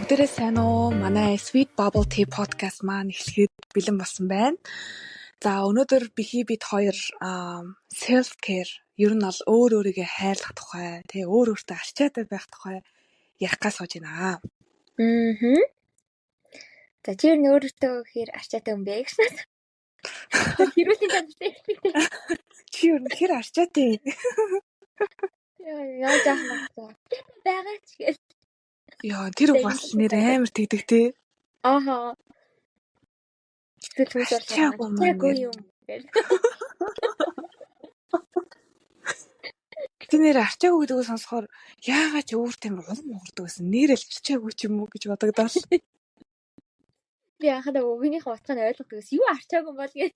Бүгдээрээ сайн уу? Манай Sweet Bubble Tea podcast маань эхлэхэд бэлэн болсон байна. За өнөөдөр бид хоёр self care ер нь бол өөрийгөө хайрлах тухай, тэгээ өөртөө арчаатай байх тухай ярих гас сууж байна. За чи ер нь өөртөө хэр арчаатай юм бэ гэсэн. Хэрүүлийн тандтай хэлбэртэй. Чи ер нь хэр арчаатай? Яа жаах маа. Байгаа ч гэл. Яа тэр бас нэр амар тэгдэг те. Ааха. Тэгтэл түүж арчаагүй юм. Тэр нэр арчаагүй гэдгийг сонсохоор яагаад ч өөртөө амар улам уурдаг гэсэн. Нэрэл арчаагүй ч юм уу гэж бодогдол. Би анхаарал өгнийх утгыг ойлгохгүй гэсэн. Юу арчаагүй бол гээ.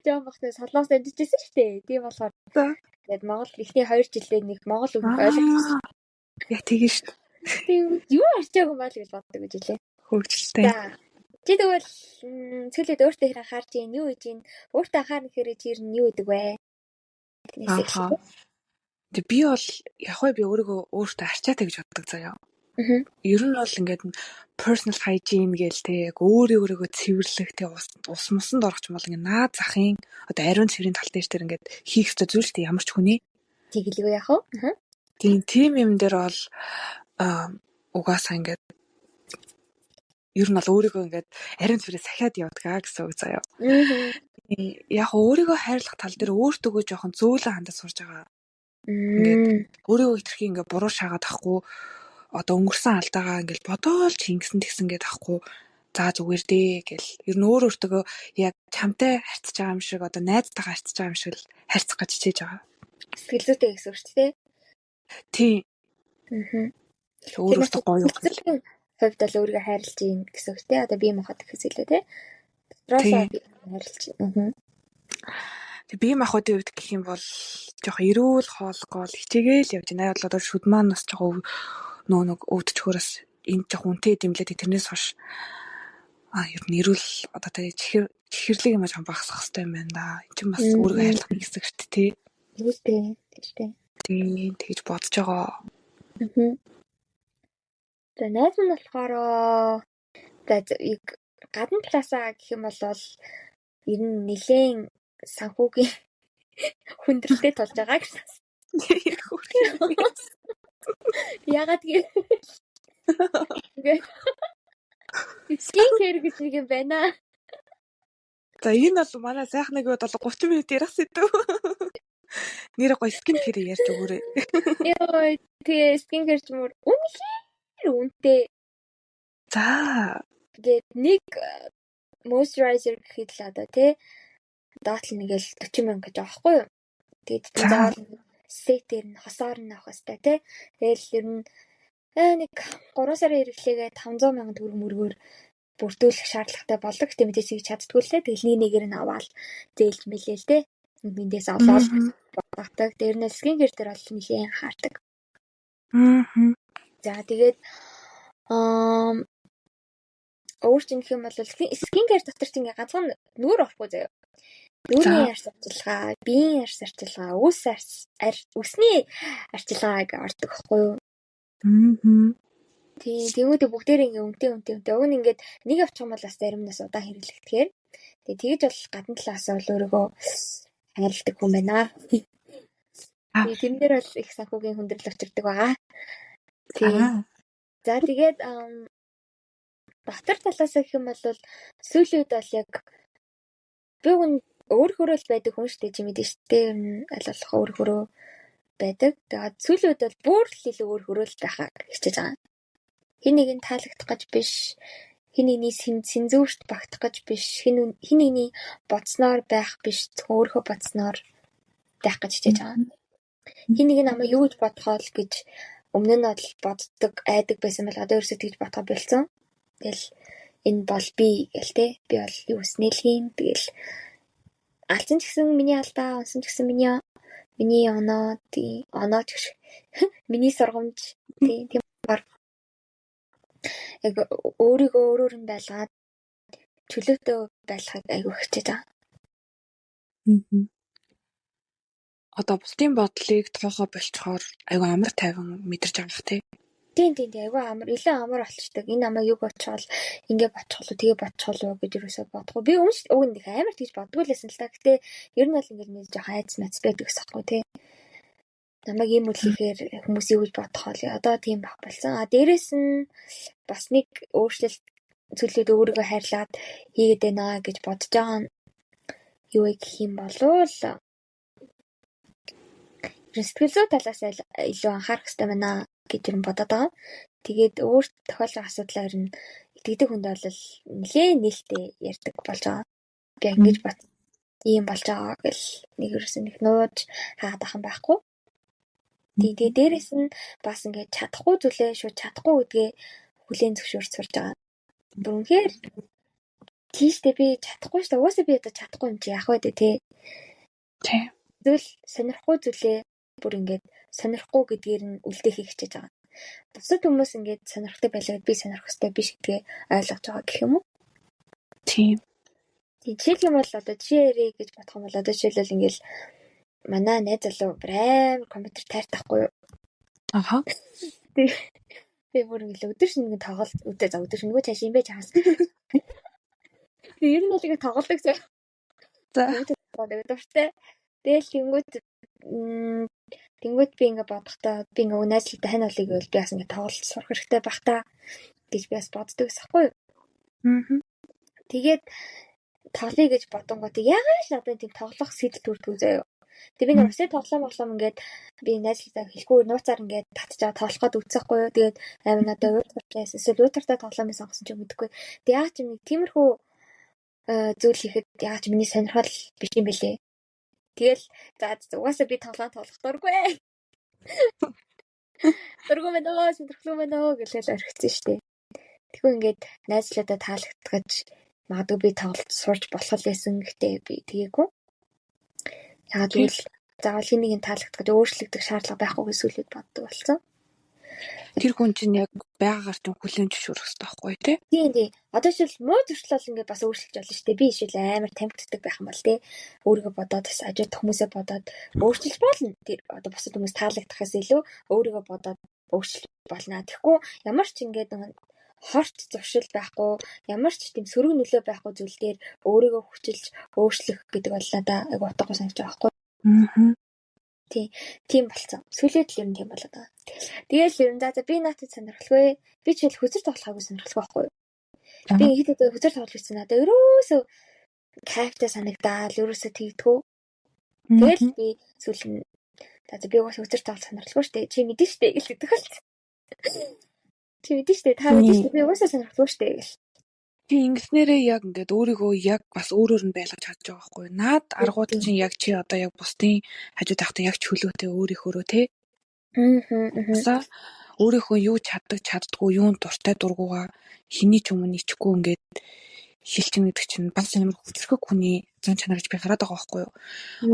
Жаа бахтай солоос амжижсэн шүү дээ. Тийм болохоор тэгээд Монгол эхний 2 жилдээ нэг монгол үг ойлгосон. Яа тэгэн шүү. Тийм юу арчаагүй бол гэж боддог гэж хэлээ. Хөвгчлээ. Чи тэгвэл цэлээд өөртөө хэрэг анхаарч ийн юу хийж ийн өөртөө анхаарна хэрэг чи ер нь юу гэдэг вэ? Тэг би бол яг би өөрийгөө өөртөө арчаатай гэж боддог заяа. Ер нь бол ингээд personal hygiene гээл те яг өөрийгөө цэвэрлэх те ус мусанд орох юм бол ингээд наад захын одоо ариун цэврийн тал дээр тэр ингээд хийх ёстой зүйл те ямар ч хүний тэгэлгүй яах вэ? Тийм юм дээр бол угаасаа ингээд ер нь бол өөрийгөө ингээд ариун цэврээ сахиад явдаг гэсэн үг заяа. Яг өөрийгөө хайрлах тал дээр өөртөө жоохон зөөлөн хандаж сурж байгаа. Ингээд өөрийгөө итерхий ингээд буруу шаагаад ахгүй одоо өнгөрсөн алдаагаа ингээд бодоол чингсэн тэгсэнгээд ахгүй за зүгээр дээ гэл ер нь өөртөө яг чамтай харьцаж байгаа юм шиг одоо найзтайгаа харьцаж байгаа юм шиг харьцах гэж хичээж байгаа. Сэтгэлзүйтэй гэсэн үг шүү дээ. Тийм. Өөртөө гоё юм. Хувьд бол өөрийгөө хайрлаж ийн гэсэн үг тийм. Одоо би махад гэхээс илүү тийм. Дотроосоо хайрлаж ийн. Тэг бие махбодын үед гэх юм бол жоох эрүүл хоолгоол хичээгээл явж байна. Одоо шүд маань бас жоох нэг өвдчихөөс энэ жоох үнтэй дэмлээд тэрнээс хойш ер нь эрүүл одоо тэгээ чихэрлэг юм аа багасгах хэрэгтэй юм байна да. Энд чинь бас өөрийгөө хайрлах нэг хэсэг шүү дээ. Үүтэй. Тийм тэгж бодож байгаа. За найз нь болохоор гадна талаасаа гэх юм бол ер нь нэлээд санхүүгийн хүндрэлтэй тулж байгаа гэсэн. Ягаад гэвэл скин кэр гэж нэг юм байна. За энэ бол манай сайхан нэг бол 30 минут ярих сэдв. Нэр гоё скин кэр ярьж өгөөрэй. Йоо тэгээ скин кэр ч мөр үнэхээр үнэтэй. За тэгээд нэг moisturizer гэхэд л одоо тий доотлол нэгэл 40 мянга гэж байгаа байхгүй юу. Тэгээд заавал сетээр нь хосоор нь авах хэрэгтэй тий. Тэгэл ер нь нэг 3 сарын хэрэглээгээ 500 мянган төгрөг мөргөөр бүрдүүлэх шаардлагатай болдог. Гэтэ мэдээж хийж чаддгүй лээ. Тэгэл нэгээр нь аваад зээлж мэлээл тий. Эндээс олоод боддог. Тэр нь скин кэр дээр бол нэлийн хаардаг. За тэгээд өөрчн гэх юм бол скин кэр дотор чинь ганцхан нүүр орохгүй заяа. Нүүрний арс арчилгаа, биеийн арс арчилгаа, үсний арчилгааг ордог байхгүй юу? Тэгмүүдээ бүгдээр ингээ үнтэй. Уг нь ингээд нэг авчих юм бол бас зарим нас удаан хэрэглэхтэйгээр. Тэгж бол гадна талаас бол өөрийгөө хайрладаг хүн байна. Тэрнээр бол их санхүүгийн хүндрэл учирдаг байгаа. За тэгээд дотор талаас гэх юм бол сүүлийн үед бол яг би өөр хөрөөл байдаг хүн шүү дээ чи мэдэн шүү дээ. Ер нь аль болох өөр хөрөө байдаг. Тэгээд сүүлийн үед бол бүр л илүү өөр хөрөөл байхаа хичээж байгаа. Хин нэгэнд таалагдах гэж биш, хин нэгний сэнзүүрт багтах гэж биш, хин нэгний бодсноор байх биш, өөрийнхөө бодсноор байх гэж хичээж байгаа. Хин нэг нь намайг юу гэж бодохоо л гэж өмнө нь бол боддог, айдаг байсан бол одоо ерөөсөө тэгж бодохоо болцсон. Тэгэл энэ бол би гэл те. Би бол юу өснэлхийн тэгэл алдсан ч гэсэн миний алдаа, онсон ч гэсэн миний оноо ч миний сургамж тийм яг өөрийгөө өөрөөр нь байлгаад чөлөөтэй байлгахыг айгүй хичээж байгаа. одоо бусдын бодлыг тоохоо болцохоор айгүй амар тайван мэдэрч байгаа бах тий. Тийм айгүй амар илүү амар болчдөг. Энэ намайг юу боцоол ингээ боцоолоо тэгээ боцоолоо гэж юусоо бодгоо. Би уг нэг амар тийж бодгүй лсэн л та. Гэтэ ер нь бол ингээ нэг жоохон айц мэц байдаг гэсэхгүй тий. Намайг ийм үлэхээр хүмүүс юу гэж бодох вэ? Одоо тийм байх болсон. Дээрэс нь бас нэг өөрчлөлт зүйлүүд өөрийгөө хайрлаад хийгээд байна гэж бодож байгаа нь юу гэх юм болов сэтгэл зүй талаас илүү анхаарах хэрэгтэй байна гэж юм бодоод байгаа. Тэгээд өөрт тохиолдох асуудлаа ер нь итгэдэг хүнд бол нэлээдээ ярьдаг болж байгаа. Би ингэж бат ийм болж байгаа гэл нэг ерөөсөн их нууж хаагаад ахын байхгүй. Тэгээд дээрэс нь бас ингээд чадахгүй зүйлээ шууд чадахгүй гэдгээ хүлээн зөвшөөрч сурж байгаа. Үнэхээр тийштэй би чадахгүй шүү дээ. Уусаа би одоо чадахгүй юм чи яах вэ тий. Зүйл сонирхгүй зүйлээ бүр ингээд сонирхгүй гэдгээр нь үлдээх хичээж байгаа. Бусад хүмүүс ингээд сонирхдаг байлгаад би сонирх хөстэй биш гэдгээ ойлгож байгаа гэх юм уу? Тийм. Жишээлх юм бол одоо жишээрээ гэж бодох юм бол одоо жишээлбэл ингээл манай найз залуу амар компьютер тайртахгүй юу? Аха. Би бүр ингээл өдөр шинэ тоглолт өдөр шинэгүй цааш юм бэ чаас. Би ер нь л ингээ тоглодог зөө. За. Дуртай. Тэгэл тэнгууд би ингээ бодохдоо би ингээ найзлалтай хань олыг бол би бас ингээ тоглолт сурах хэрэгтэй байх та гэж би бас боддог гэсэхгүй юу? Тэгээд тоглоё гэж бодонгоо тэг яагаад л одоо тийм тоглох сэтэл төрдөг заяа. Тэг би нэг усаа тоглоом ингээд би найзлалтай хэлэхгүй нууцаар ингээд татчаа тоглох гээд үцэхгүй юу. Тэгээд амин одоо уутартайс эсвэл уутартай тоглоомыг сонгосон ч юм мэдгүй. Тэг яагаад ч юм нэг тиймэрхүү зүйл хийхэд яагаад ч миний сонирхол биш юм бэлээ. Тэгэл за угаасаа би тоглох дургүй. Дургүй мэн оо сонирхлоо мэн оо гэлээл орхисон штэ. Тэгвэл ингээд найзлуудаа таалагдгаж магадгүй би тоглолт сурж болох байсан гэхдээ би тэгээгүй. Яагаад гэвэл заавал хин нэг нь таалагдгаж өөрчлөгдөх шаардлага байхгүй гэж сүлээд боддог болсон. Тэр хүн чинь яг байгаагаар чинь хүлээн зөвшөөрөх хэрэгтэй байхгүй тий? Тийм. Одоо шил муу зуршлал ингээд бас өөрчлөж болно шүү дээ. Би шил амар тамхитдаг байх юм бол тий. Өөрийгөө бодоод бас ажид хүмүүсээ бодоод өөрчилж болно. Тэр одоо бусад хүмүүс таалагдахаас илүү өөрийгөө бодоод өөрчлөж болно. Тэгэхгүй ямар ч ингээд хорт зуршил байхгүй, ямар ч тийм сөрөг нөлөө байхгүй зүйл дээр өөрийгөө хүчилж өөрчлөх гэдэг бол надад айгу утгагүй санагдаж байгаа байхгүй. Тийм болцсон. Сүлээд л ер нь тийм болоод байгаа. Тэгээл ер нь за би наатад сонирхолгүй. Би ч хэл хүзэр тоглохыг сонирхолгүй байхгүй. Би ихэд хүзэр тоглох гэсэн надад ерөөсөө кайфтай санагдаад ерөөсөө тэгдэггүй. Тэгэл би сүлэн за би уус хүзэр тоглох сонирхолгүй штэ. Чи мэдэн штэ гэлдэг болц. Чи мэдэн штэ та мэдэн штэ би уусаа сонирхолгүй штэ гэл. Чи ингэснээрээ яг ингээд өөрийгөө яг бас өөрөөр нь байлгаж чадж байгаа байхгүй. Наад аргууд чинь яг чи одоо яг бусдын хажууд ахтай яг чөлөөтэй өөрийнхөөрөө тий. Баса өөрийнхөө юу чаддаг чаддгүй юунд дуртай дургуугаа хэний ч өмнө ичихгүй ингээд шилчин гэдэг чинь бас амар хүчрхэг хүний зан чанар гэж би хараад байгаа байхгүй юу.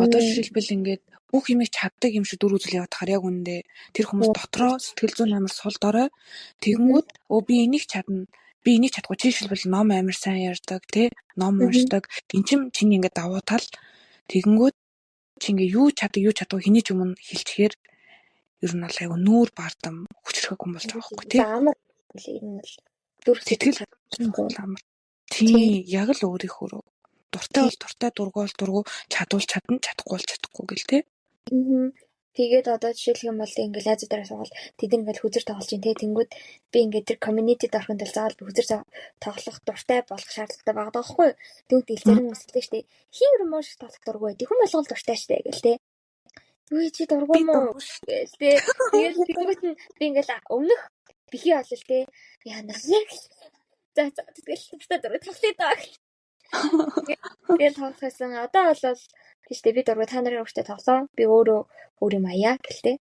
Одоо жишээлбэл ингээд бүх юмыг чаддаг юм шиг дүр үзэл яваад тахаар яг үндэ тэр хүмүүс дотроо сэтгэл зүйн амар сул дорой тэгэнгүүт би энийг чадна. Би энийг чадахгүй чи шилбэл ном амар сайн ярьдаг тий ном уншдаг эн чим чиний ингээд давуу тал тэгэнгүүт чи ингээ юу чаддаг хэний ч өмнө хэлчихээр ер нь бол айгу нүүр бардам хүчрхэг хүн болж байгаа байхгүй тий амар ер нь л дүр сэтгэл амар тий яг л өөрийнхөө дуртай бол дуртай дургуул чадвал чадна чадахгүй бол чадахгүй гэл тий. Тэгээд одоо жишээлх юм бол ингээл айзуу дараа сугаал тэд ингээл хүзэр тоглож ин тэ тэнгүүд би ингээд тэр community дорхонд л заавал би хүзэр тоглох дуртай болох шаардлагатай байгаа байхгүй. Тэгвэл зарим хүмүүс хэлдэг штэ хин юм шиг тоглох дургүй хүн болгол дуртай штэ гэл тэ. Үгүй чи дургүй мó гэл тэ. Тэгээд тэнгүүд би ингээл өмнөх бихий олол тэ яана яг за тэгэл дуртай тоглоё даа. Тэгээд тоглохсан одоо бол тийштэй би дургүй та нарын өөртөө тоглоо. Би өөрөө юм аяа гэлтэй.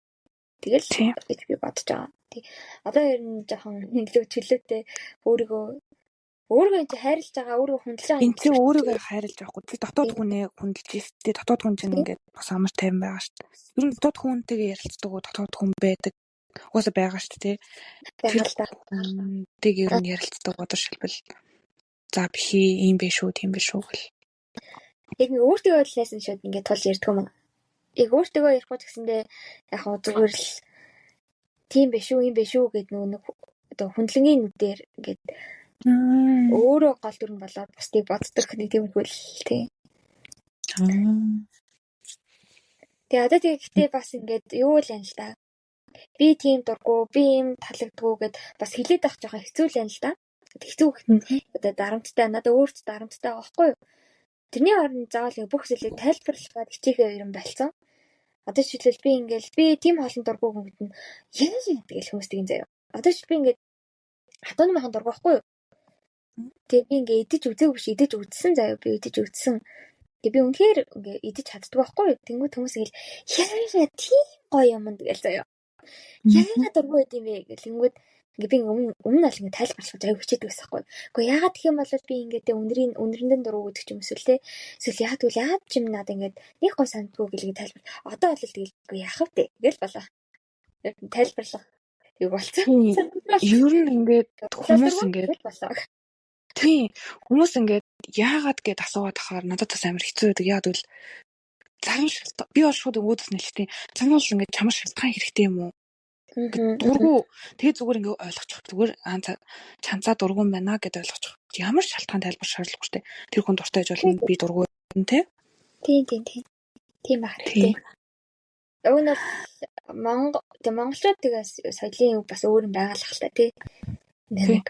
Тэгэл гэж би бодож байгаа. Тий. Одоо ер нь жоохон илүү чөлөөтэй өөрийгөө энэ хайрлаж байгаа, өөрийгөө хүндэлж байгаа. Энд чи өөрийгөө хайрлаж байхгүй. Тэр дотоод хүнээ хүндэлж ирстэй. Дотоод хүн чинь ингээд бас амар тайван байгаа шүү дээ. Ер нь дотоод хүнтэйгээ ярилцдаг уу, дотоод хүн байдаг. Угаасаа байгаа шүү дээ, тий. Тэр ер нь ярилцдаг бодор шилбэл. За бихи ийм биш үү, тийм биш үү гэл. Яг нэг өөртөө бодлоос нь шууд ингээд тулж ярьдаг юм. яг өөртөө ярихгүй ч гэсэндээ яг хоо зүгээр л тийм биш үү, юм биш үү гэд нэг одоо хүндлэнгийн нүдээр ингээд өөрөө гол дүр нь болоод бусдыг боддог нэг тийм хөл тий. Тэгээ одоо тэгтээ бас ингээд юу л юм л да. Би тийм дурггүй, би юм талагдгүй гэд бас хилээд авах жоохон хэцүү л юм л да. Хэцүү гэхэд одоо дарамттай надад өөрт дарамттай байхгүй юу? Тэрний оронд заавал бүх зүйлийг тайлбарлахад хичээхээ юм байлцсан. Одоо жишээлбэл би ингээл би тийм хоолнд дурггүй хүмүүс нь яг тэгэл хүмүүс тийм заяа. Одоо ч би ингээд хатууны махан дурггүй байхгүй юу? Тэгээ би ингээ идэж үзээгүй биш идэж үзсэн заяа би идэж үзсэн. Тэгээ би үнэхээр ингээ идэж чаддгүй байхгүй юу? Тэнгүүд хүмүүс ингээл яа тийм гоё юм тэгэл заяа. Яагаад дургүй юм бэ гэх тэнгүүд ингээ би өмнө бол ингээ тайлбарлах аяг хүчээд байсан байхгүй. Гэхдээ яагаад гэх юм бол би ингээ өнөриндөө дургу гэдэг ч юм эсвэл те. Эсвэл яагаад ч юм надад ингээ нэг гой сандгүй гэлгээ тайлбар. Одоо бол тэгэл яах вэ гэл болоо. Тайлбарлах юу болцсон. Ер нь ингээд хүмүүс ингээд тийм хүмүүс ингээд яагаад гэд асуугаад тахаар надад бас амар хэцүү байдаг. Яагаад гэвэл цагаан шалтгаан би бол шууд өөдөөс нэлтэй цагаан бол ингээд чамар шалтгаан хэрэгтэй юм уу? Дургу тэгээ зүгээр ингээ ойлгочих. Зүгээр чанцаа дургу юм байна гэдээ ойлгочих. Ямар шалтгаан тайлбар шаардлагагүй штэ. Тэр хүн дуртай гэж болно би дургу юм те. Тийм. Тийм байх хэрэгтэй. Уг нь бол монголчуудаас соёлын бас өөр юм байгалах л та тий. Нэг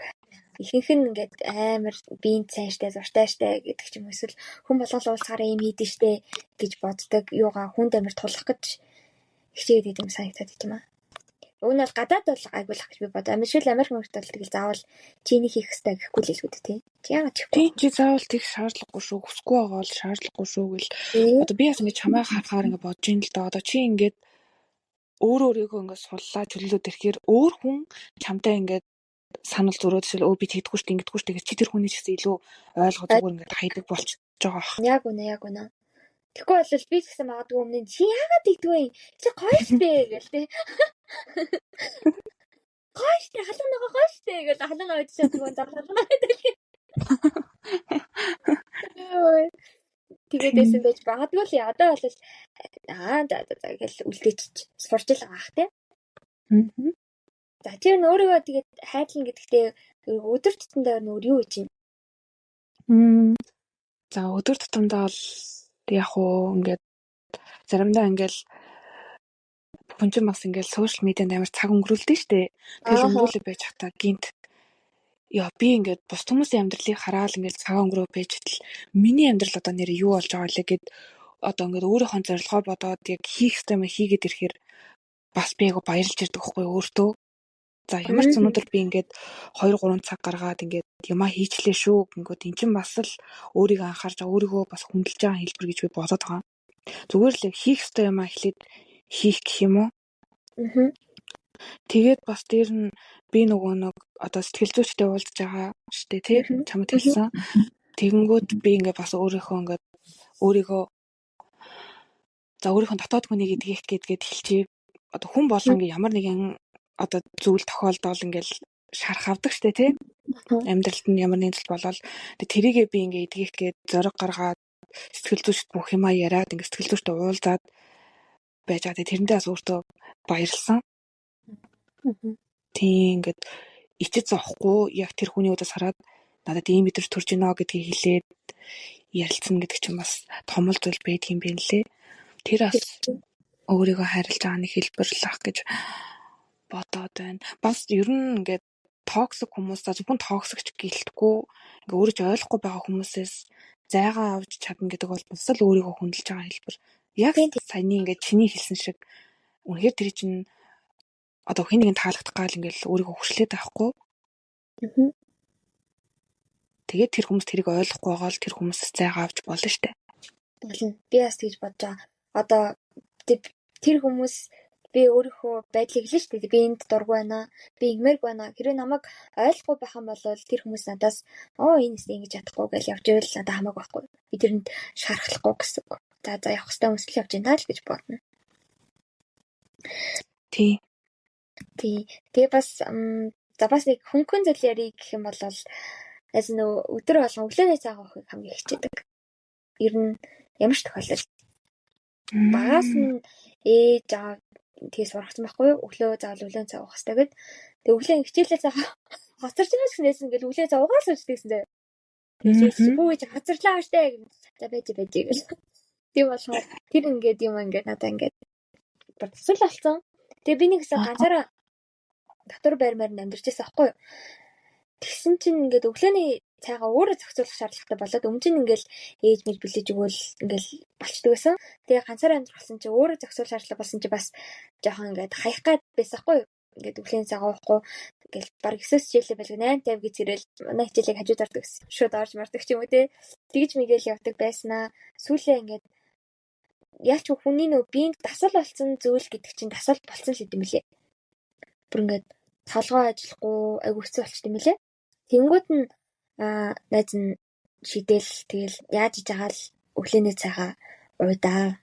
ихэнх нь ингээд амар биеийн сайн штэ зуртай штэ гэдэг ч юм эсвэл хүн болгол уулзахаараа юм хийдэж штэ гэж боддог. Юугаа хүнд амар тулах гэж хичээгээд идэм санагдаад идэм аа. Уг нь бол гадаад бол айгуулах гэж би бодоо. Америк мөрт бол тэгэл заавал чиний хийх хэрэгтэй гэхгүй л хэлгүүд тий. Яагаад гэхгүй? Тий чи заавал тэгэх шаардлагагүй шүү. Хүсэхгүй байгаа бол шаардлагагүй шүү гэл. Одоо би бас ингэ чамайг харахаар ингэ бодож ин л да. Одоо чи ингээд өөрийгөө ингэ суллаа чөлөөлөд ирэхээр өөр хүн чамтай ингээд санал зөрөөд шил өө би тэгдэггүй шүү ингэдэггүй шүү гэж чи тэр хүний ч гэсэн илүү ойлгоо зүгээр ингээд хайдаг болчихж байгаа бах. Яг үнэ. Тэгэхгүй бол би ч гэсэн магадгүй өмнө чи яагаад тэгдэггүй юм? Чи гоё штэ гэл тий. Гоё штэ халуун байгаа гоё штэ гэл халуун аваад чадгүй залгалаа гэдэг. Тэгээд байсан байж магадгүй л одоо бол за гэл үлдээчих сурч л байгаа ах тий. За тэр өөрийгөө тэгээд хайрлна гэдэгтээ өдөр тутамдаа нөр юу хийж юм? За өдөр тутамдаа бол яг уу ингээд заримдаа ингээл хүн чинь бас ингээл сошиал медианд амар цаг өнгөрүүлдэг штэ. Тэгэл өнгөрүүлээ байж хата гинт яа би ингээд бус хүмүүсийн амьдралыг хараад ингээд цаг өнгөрөө байж хэл миний амьдрал одоо нэр юу болж байгаа лээ гэд одоо ингээд өөрийнхөө зорилгоо бодоод яг хийх ёстой юм хийгээд ирэхээр бас би айгу баярлж ирдэг байхгүй өөртөө. За ямар ч өнөөдөр би ингээд 2-3 цаг гаргаад ингээд юмаа хийчлээ шүү гингүүд эн чинь бас л өөрийгөө анхаарч өөрийгөө бас хүндэлж байгаа хэлбэр гэж би бодоод байгаа. Зүгээр л хийх ёстой юмаа эхлээд хийх гэх юм уу? Тэгээд бас дээр нь би нөгөө нэг одоо сэтгэл зүйчтэй уулзж байгаа штэ тий чамд хэлсэн. Тэгэнгүүт би ингээд бас өөрийнхөө дотоод хүнийг эдгэх гэдгээд хэлчихээ. Одоо хүн болго ингээд ямар нэгэн одоо зүйл тохиолдол ингээл шарах авдаг штэ тий. Амьдралд нь ямар нэгэн зүйл болол тэрийгээ би ингээд эдгэх гээд зориг гаргаад сэтгэл зүйчд бүх юмаа яриад ингээд сэтгэл зүйчтэй уулзаад байж байгаа. Тэрэндээ бас өөртөө баярлсан. Тийм ингээд ичиж зоохгүй яг тэр хүний өдөөс хараад надад ийм мэдрэмж төрж гинэ гэдгийг хэлээд ярилцсан гэдэг чинь бас том л зүйл байдаг юм байна лээ. Тэр бас өөрийгөө хайрлаж байгаа нэг хэлбэрлэх гэж бодоод байна. Бас ер нь ингээд токсик хүмүүс зөвхөн токсикч гэлтгүй ингээд өөрөж ойлгохгүй байгаа хүмүүсээс зайгаа авч чадна гэдэг бол бас л өөрийгөө хүндэлж байгаа хэлбэр. Яг саяны ингээд чиний хэлсэн шиг үнэхээр тэр чинь одоо хэн нэгэн таалагдах гал ингээд өөрийгөө хүчлээд байхгүй. Тэгээд тэр хүмүүс тэрийг ойлгохгүй байгаа л тэр хүмүүсээс зайгаа авч болно штэ. Болно. Би бас тэгж бодож байгаа. Одоо тэр хүмүүс би өөрийнхөө байдлыг хэлнэ шүү дээ. Би энд дургүй байна. Би ингэмэрг байна. Хэрвээ намайг ойлгохгүй байх юм бол тэр хүмүүс надаас энэ ингэж чадахгүй гэж явж ивэл надад хамаагүй байхгүй. Би тэрэнд шархлахгүй гэсэн үг. За явах хэвээр өмсөл явж байна л гэж бодно. Тий. Тэгээ бас нэг хөнгөн зүйл ярих гэх юм бол өдөр болгон өглөөний цаг авахыг хамгийн хичээдэг. Ер нь ямар ч тохиолдолд Багаас нь ээж аа тэгээ сургацсан байхгүй юу? Өглөө заавал өглөө цаг уух хэрэгтэй гэд. Тэгээ өглөө хичээлээ цаах хоцорч байгаа гэснээс ингээд өглөө цаг угаал суучдагсэн зэ. Тэгээд хүү хоцорлаа штэ гэж. За байж гэж. Тийм болохоор тэр ингээд юм ингээд надаа ингээд тусал болсон. Тэгээ би нэгсээ ганцаараа дотор байрмаар амьдарч байсан байхгүй юу? Тэгсэн чинь ингээд өглөөний цайгаа өөрөө зохицуулах шаардлагатай болоод өмнө нь ингээл ээж мэл бэлээж өгвөл ингээл болчдөг байсан. Тэгээ ганцаараа амьдрах болсон чинь өөрөө зохицуулах шаардлага болсон чинь бас жоохон ингээд хаях гад байсаахгүй юу? Ингээд өглөөний цайгаа уухгүй ингээл баг 9-с хичээлээ байлгүй 8:50 гэж ирэл манай хичээлийг хажууд ордог гэсэн. Шууд орж мардаг ч юм уу те. Тэгж мэгэл явдаг байснаа. Сүүлээ ингээд яач хүний нөө биеинд дасал болсон зүйл гэдэг чинь дасал болсон л гэдэм билээ. Бүр ингээд толгой ажиллахгүй айгу хэцүү болчт юм билээ. Тэнгүүд нь найз нь шидэл тэгэл яаж иж байгаа л өглөөний цайгаа уудаа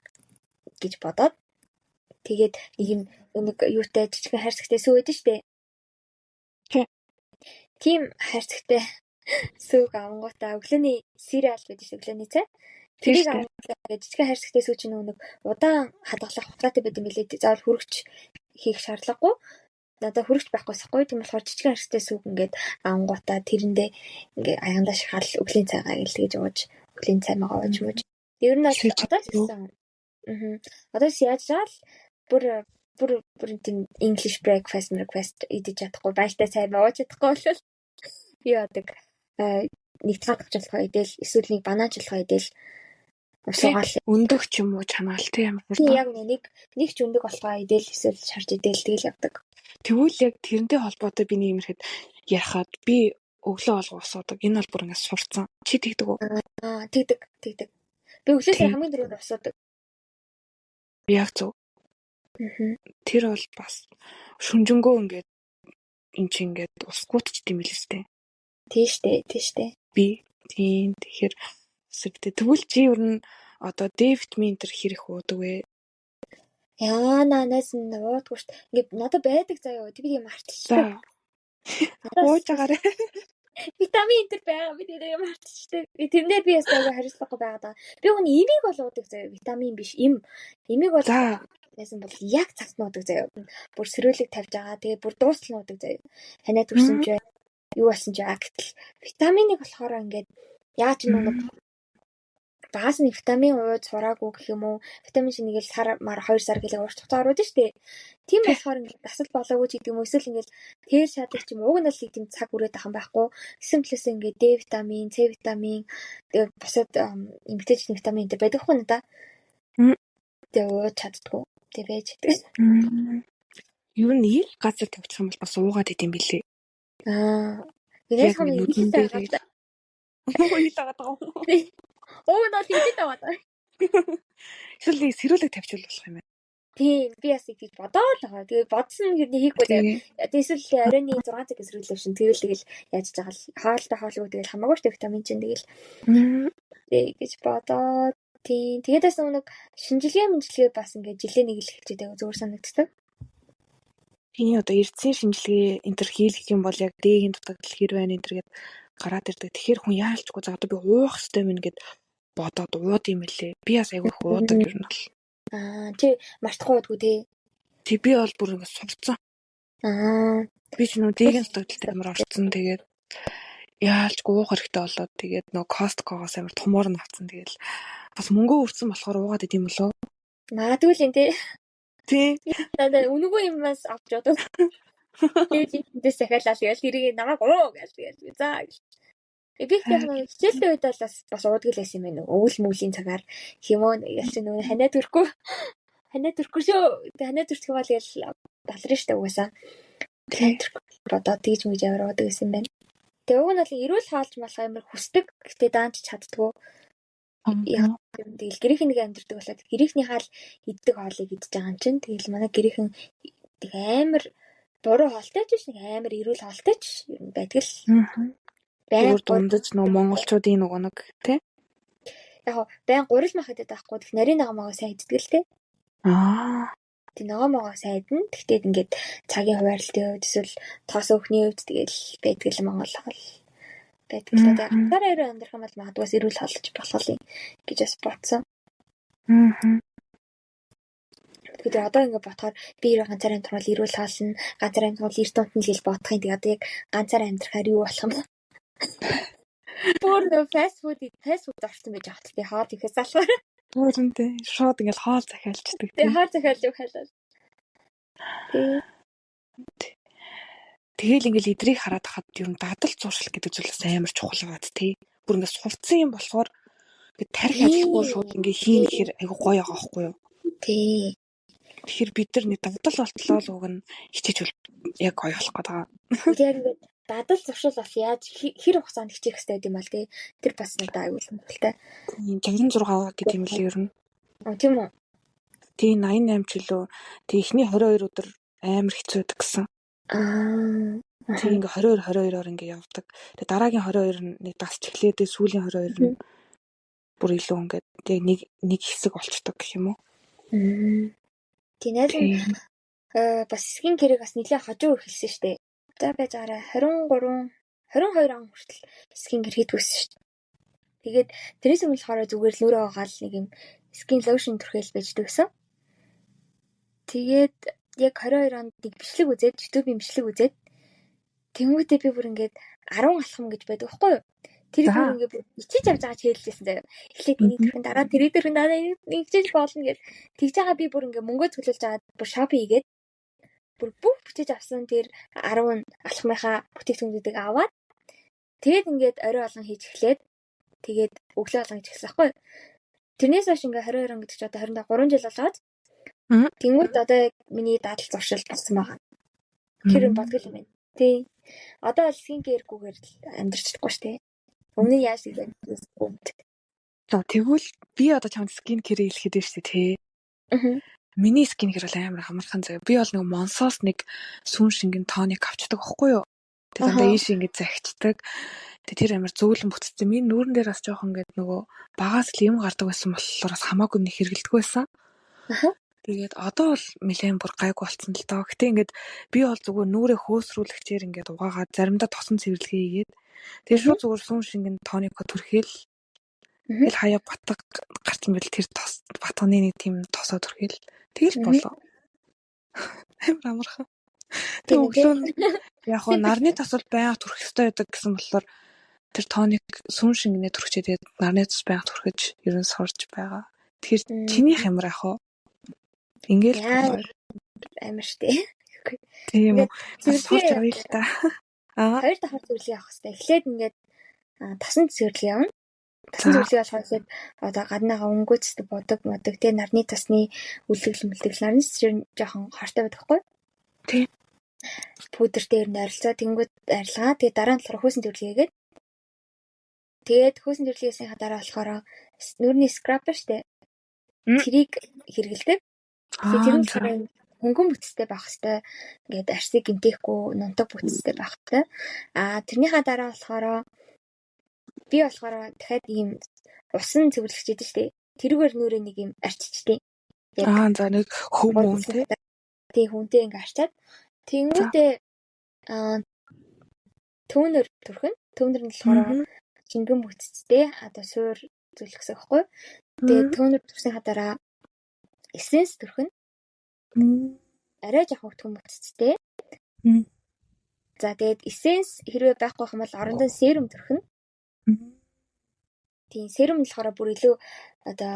гэж бодоод тэгээд нэг юутай жижигхэн хайрцагтай сүү өгдөн штэ. Тийм хайрцагтай сүүг авангуудаа өглөөний сериал байдаг шүү өглөөний цай. Тэрийг авангуудаа жижигхэн хайрцагтай сүү чинь нэг удаан хадгалах хугацаатай байт юм билээ. Заавал хүрэгч хийх шаардлагагүй. Надад хүрэгч байхгүйсэхгүй. Тийм болохоор жижигхэн хайрцагтай сүүг ингээд авангуудаа тэрэндээ ингээд аяндаа шахал өглөөний цайгаа илгээж ууж өглөөний цай магаа ууж мууж. Ер нь одоо гэсэн. Одоо яаж жаал бүр тийм English breakfast идэж чадахгүй байлтай цай ууж чадахгүй бол би яадаг нэг цагчлалгаа идэл эсвэл нэг бананчлалгаа идэл усаагаал өндөх ч юм уу чанаал тийм яг нэг ч өндөг болохоо идэл эсвэл шарж идэл тэгэл явдаг. Тэгвэл яг тэрнтэй холбоотой би нэг юм ирэхэд ярахад би өглөө олгоо усуудаг. Энэ бол бүр ингэ сурцсан. Чи тэгдэг үү? Тэгдэг. Би өглөөсөө хамгийн түрүүнд усуудаг. Яг зөв. Тэр бол бас шүнжэнгөө ингээд эн чинь ингээд усгуутчт юм билээ сте. Тийштэй. Би тийм тэгэхээр үсэгтэй. Тэгвэл чи ер нь одоо D витамин төр хэрэг уудаг вэ? Яа нанаас нь уудаггүй шүү. Ингээд надад байдаг заяа. Тэг би мартчихсан. Ууж агаарэ. Витамин төр байгаа би тэрийг мартчихсан. Тэрнээр би ястайгаа хариуцлагагүй байгаа даа. Би хүний имийг бол уудаг заяа. Витамин биш им. Имийг бол яасан бол яг цагт нуудаг заяа. Бүр сэрүүлэг тавьж байгаа. Тэгээ бүр дуустал нуудаг заяа. Ханаа төрсөн ч юу болсон ч гэтэл витаминыг болохоор ингээд яаж нэг багаас нь витамин ууж сураагүй гэх юм уу? Витамин шинийг л сар мар 2 сар гэлээ уурч цаар уудэн штэ. Тийм болохоор ингээд дасал болоогүй ч гэдэг юм уу? Эсвэл ингээд тэр шатдаг ч юм уу? Уг нь л тийм цаг үрээд ахын байхгүй. Эсвэл плюс ингээд D витамин, C витамин тэгээд бусад эмгтээчний витамин гэдэг байдаг хүн надаа. Тэгээд ууж чаддгүй. Тэгээд байж гэдэг. Юу нэг газар тавьчих юм бол бас уугаад идэм билээ. Гэрээс хоног идэв байгаа. Оо наа хийдэг байгаа. Эсвэл нэг сэрүүлэг тавьчихвал болох юм байна. Тийм, би бас их бодоод байгаа. Тэгээд бодсон нь хийхгүй заяа. Эсвэл оройн 6 цаг сэрүүлэх шин тэгэл яаж байгаа л хоолтой тэгэл хамаагүй штэ витамин чинь тэгэл. Гэж бодоод тийм. Тэгээд бас нэг шинжилгээ бас ингээд жилээ нэг л хэлчихээд байгаа зүгээр санагддаг. Миний одоо эрдсэн шинжилгээ энэ төр хийх юм бол яг D-ийн дутагдал хэр байна энэ төр гээд гараад ирдэг. Тэгэхээр хүн яалчгүй за одоо би уух хэрэгтэй мэн гэд бодоод ууд юм лээ. Би бас айгүй их уудаг юм бол. Чи мартахгүй удгүй тий. Тэг би бол бүр ингэ сурцсан. Би ч нөө D-ийн дутагдалтай амар орцсон. Тэгээд яалчгүй уух хэрэгтэй болоод тэгээд нөө Costco-гоос амар томоор нь авцсан. Тэгээд бас мөнгөө өрцөн болохоор уугаад идэм болов. Магадгүй л энэ тий. Надад үнэгүй юм бас авч одоо. Тэгээд захиалал тэгэл тэрийг намайг уу гэж за гэж. Би яг нэг хичээлтэй үед бол бас уудаг л байсан юм байна. Өвөл мөлийн цагаар хэмээн ялч нөө ханаа төрөхгүй шүү. Ханаа төрчих бол ял балрын штэ угаасаа. Одоо тэгж мэж аваад уудаг гэсэн юм байна. Тэгээ уг нь бол эрүүл хаалж малах амар хүсдэг. Гэтэ даанч чаддгүй. Яа тэгэл гэрийнхэн нэг амьдэрдэг болоод гэрийнхний хаал иддэг хоолыг идж байгаа юм чинь. Тэгэл манай гэрийнхэн тэг амар буруу хоолтой ч биш нэг амар эрүүл хоолтой ч юм байдаг л. Бүр дундаж нөө монголчуудын нэг тий. Яг байн гурил мах идэх байхгүй. Тэг нарийн ногоомоо сайн иддэг л тий. Тэг ногоомоо сайн идэн. Тэгтээ ингээд цагийн хуваарлтын үед эсвэл тоос өөхний үед тэгэл байдаг л монгол хоол. Байдаг л дээ. Ганцаараа амьдрах юм бол магадгүй эрүүл хоолж болох юм гэж бас бодсон. Тэгээд одоо ингээд бодохоор би ганцаар амьдрал ирүүл хаална, ганцаар амьдрал эрт тунтан л бодохын тэгээд одоо яг ганцаар амьдрахаар юу болох юм бэ? Бүр нөө фаст фуд орсон байж байгаа тийм хоол ихэс залхаар. Бүрэнтэй шууд ингээл хоол захиалчдаг Тэгээ хоол захиал юу халаа. Тэгэл ингээл идрийг хараад хахад ер нь дадал зуршил гэдэг зүйлээс амар чухал байгаад тий. Бүр ингээд сурцсан юм болохоор ингээд тарих ажиллахгүй шууд ингээ хийн гэхээр айгу гоё байгаа байхгүй юу? Тий. Тэгэхээр бид нар нэг дадал болтлоо л уг нь хичээж яг гоё болох гэдэг. Тэгээд ингээд дадал зуршил бас яаж хэр хугацаанд хичээх хэрэгтэй юм бол тий. Тэр бас надад аюул хэмжээлтэй. 66 гэдэг юм л ер нь. Тийм үү? Тий 88 ч лөө. Тий эхний 22 өдөр амар хэцүү байдаг гэсэн. Тий ингээ 22-22-оор ингээ явдаг. Тэгээ дараагийн 22 нь нэг дасч эхлээд сүүлийн 22 нь бүр илүү ингээд тэг нэг хэсэг болчдөг гэх юм уу? Тий найз нь бас скин кэрийг бас нэлээд хожуу хэлсэн шүү дээ. За байж байгаарай 22 он хүртэл скин кэр хийдгүйсэн шүү дээ. Тэгээд тэрээс өмнө болохоор зүгээр л нүрээ угаал нэг юм скин лошн түрхэл байждаг гэсэн. Тэгээд яг 22 онд нэг бичлэг үзээд YouTube-ийн бичлэг үзээд тэнгуүтээ би бүр ингээд 10 алхам гэж байдаг байхгүй юу? Тэр бүр ингээд ичиж авч байгаа чийлжсэн заяа. Эхлээд энийг төрхөн дараа тэрийг төрхөн дараа нэгжиж болно гэж тэгж байгаа би бүр ингээд мөнгөө төлөөлж аваад бүр шопинг хийгээд бүр бүх бүтээж авсан тэр 10 алхмынхаа бүтээгдэхүүнүүдийг аваад тэгээд ингээд орой болгон хийж эхлээд тэгээд өглөө болгон хийж эхэлсэн байхгүй юу? Тэрнээс хойш ингээд 22 он гэдэг чинь одоо 23 жил болж байгаа. Тэнгүүд одоо яг миний дадал зуршил болсон байгаа. Тэр юм бодгол юм байна. Тий. Одоо скин кэргүүгээр л амьдарч чадахгүй шүү дээ. Өмнө нь яаж хийлээ. За тэгвэл би одоо чамд скин кэр хэлэхэд байна шүү дээ тий. Миний скин кэр бол амар хамархан заяа. Би бол нэг Монсоос нэг сүүн шингэн тоник авчдаг байхгүй юу? Тэгээд дандаа ийш ингэж захицдаг. Тэгээд тэр амар зөөлөн бүтцтэй. Миний нүүрэн дээр бас жоохон ингээд нөгөө багаас л юм гардаг байсан болохоор бас хамаагүй нэг хэрэгэлдэг байсан. Тэгээд одоо бол нэлээд бүр гайгүй болцсон л доо. Гэтэ ингээд би бол зүгээр нүрээ хөөсрүүлэгчээр ингээд угаагаад заримдаа тосон цэвэрлэгээ хийгээд тэгээд шууд зүгээр сүүн шингэн тонико түрхэл тэгэл хаяа батг гарсан байл тэр тос батганы нэг тийм тосоо түрхэл тэгэл болоо. Амар амархан. Тэг өглөө яг хоо нарны тос бол байнга түрхэх хэрэгтэй байдаг гэсэн болохоор тэр тоник сүүн шингэнээ түрхчээ тэгээд нарны тос байнга түрхэж ерөн сурж байгаа. Тэгэхээр чинийх ямар ах вэ? Ингээл амар штэ. Тийм үү. Сурч авъя л та. Хоёр дахь зөвлөгөө авах хэрэгтэй. Эхлээд ингээд тасанд зөвлөгөө явна. Тасанд зөвлөгөө болохоор одоо гаднаагаа өнгөөцдөг бодог тэ нарны тасны үлдэгэл нарны тас жоохон хортой байдаг хгүй. Тийм. Пудертэй ер нь арилцаа тэнгууд арилгаа. Тэгээ дараа нь болохоор хөөсөн зөвлөгөөгээд тэгээд хөөсөн зөвлөгөөсийн дараа болохоор нүрийн скрапер штэ. Тэрийг хэрэгэлдэг. Тэгэхээр тэр нь хөнгөн бүтцтэй байх хэвээр ингээд арсыг гинтэхгүй нунтаг бүтцтэй байх хэвээр. Тэрнийхаа дараа болохоор би болохоор дахиад ийм усан цэвэрлэгч гэдэг шүү дээ. Тэрүүгээр нүрээ нэг юм арчичтэй. За нэг хүмүүн тий хүнтэй ингээд арчаад тэнгүүтээ төвнөр түрхэн. Төвнөр нь болохоор шингэн бүтцтэй одоо суур зүйлхсэн байхгүй. Тэгээ төвнөр түрсний дараа эссенс түрхэн. Арай жоохон өтгөн бүтцтэй. За тэгээд эссенс хэрвээ байхгүй юм бол орондоо серум төрхөн. Тийм серум болохоор бүр илүү одоо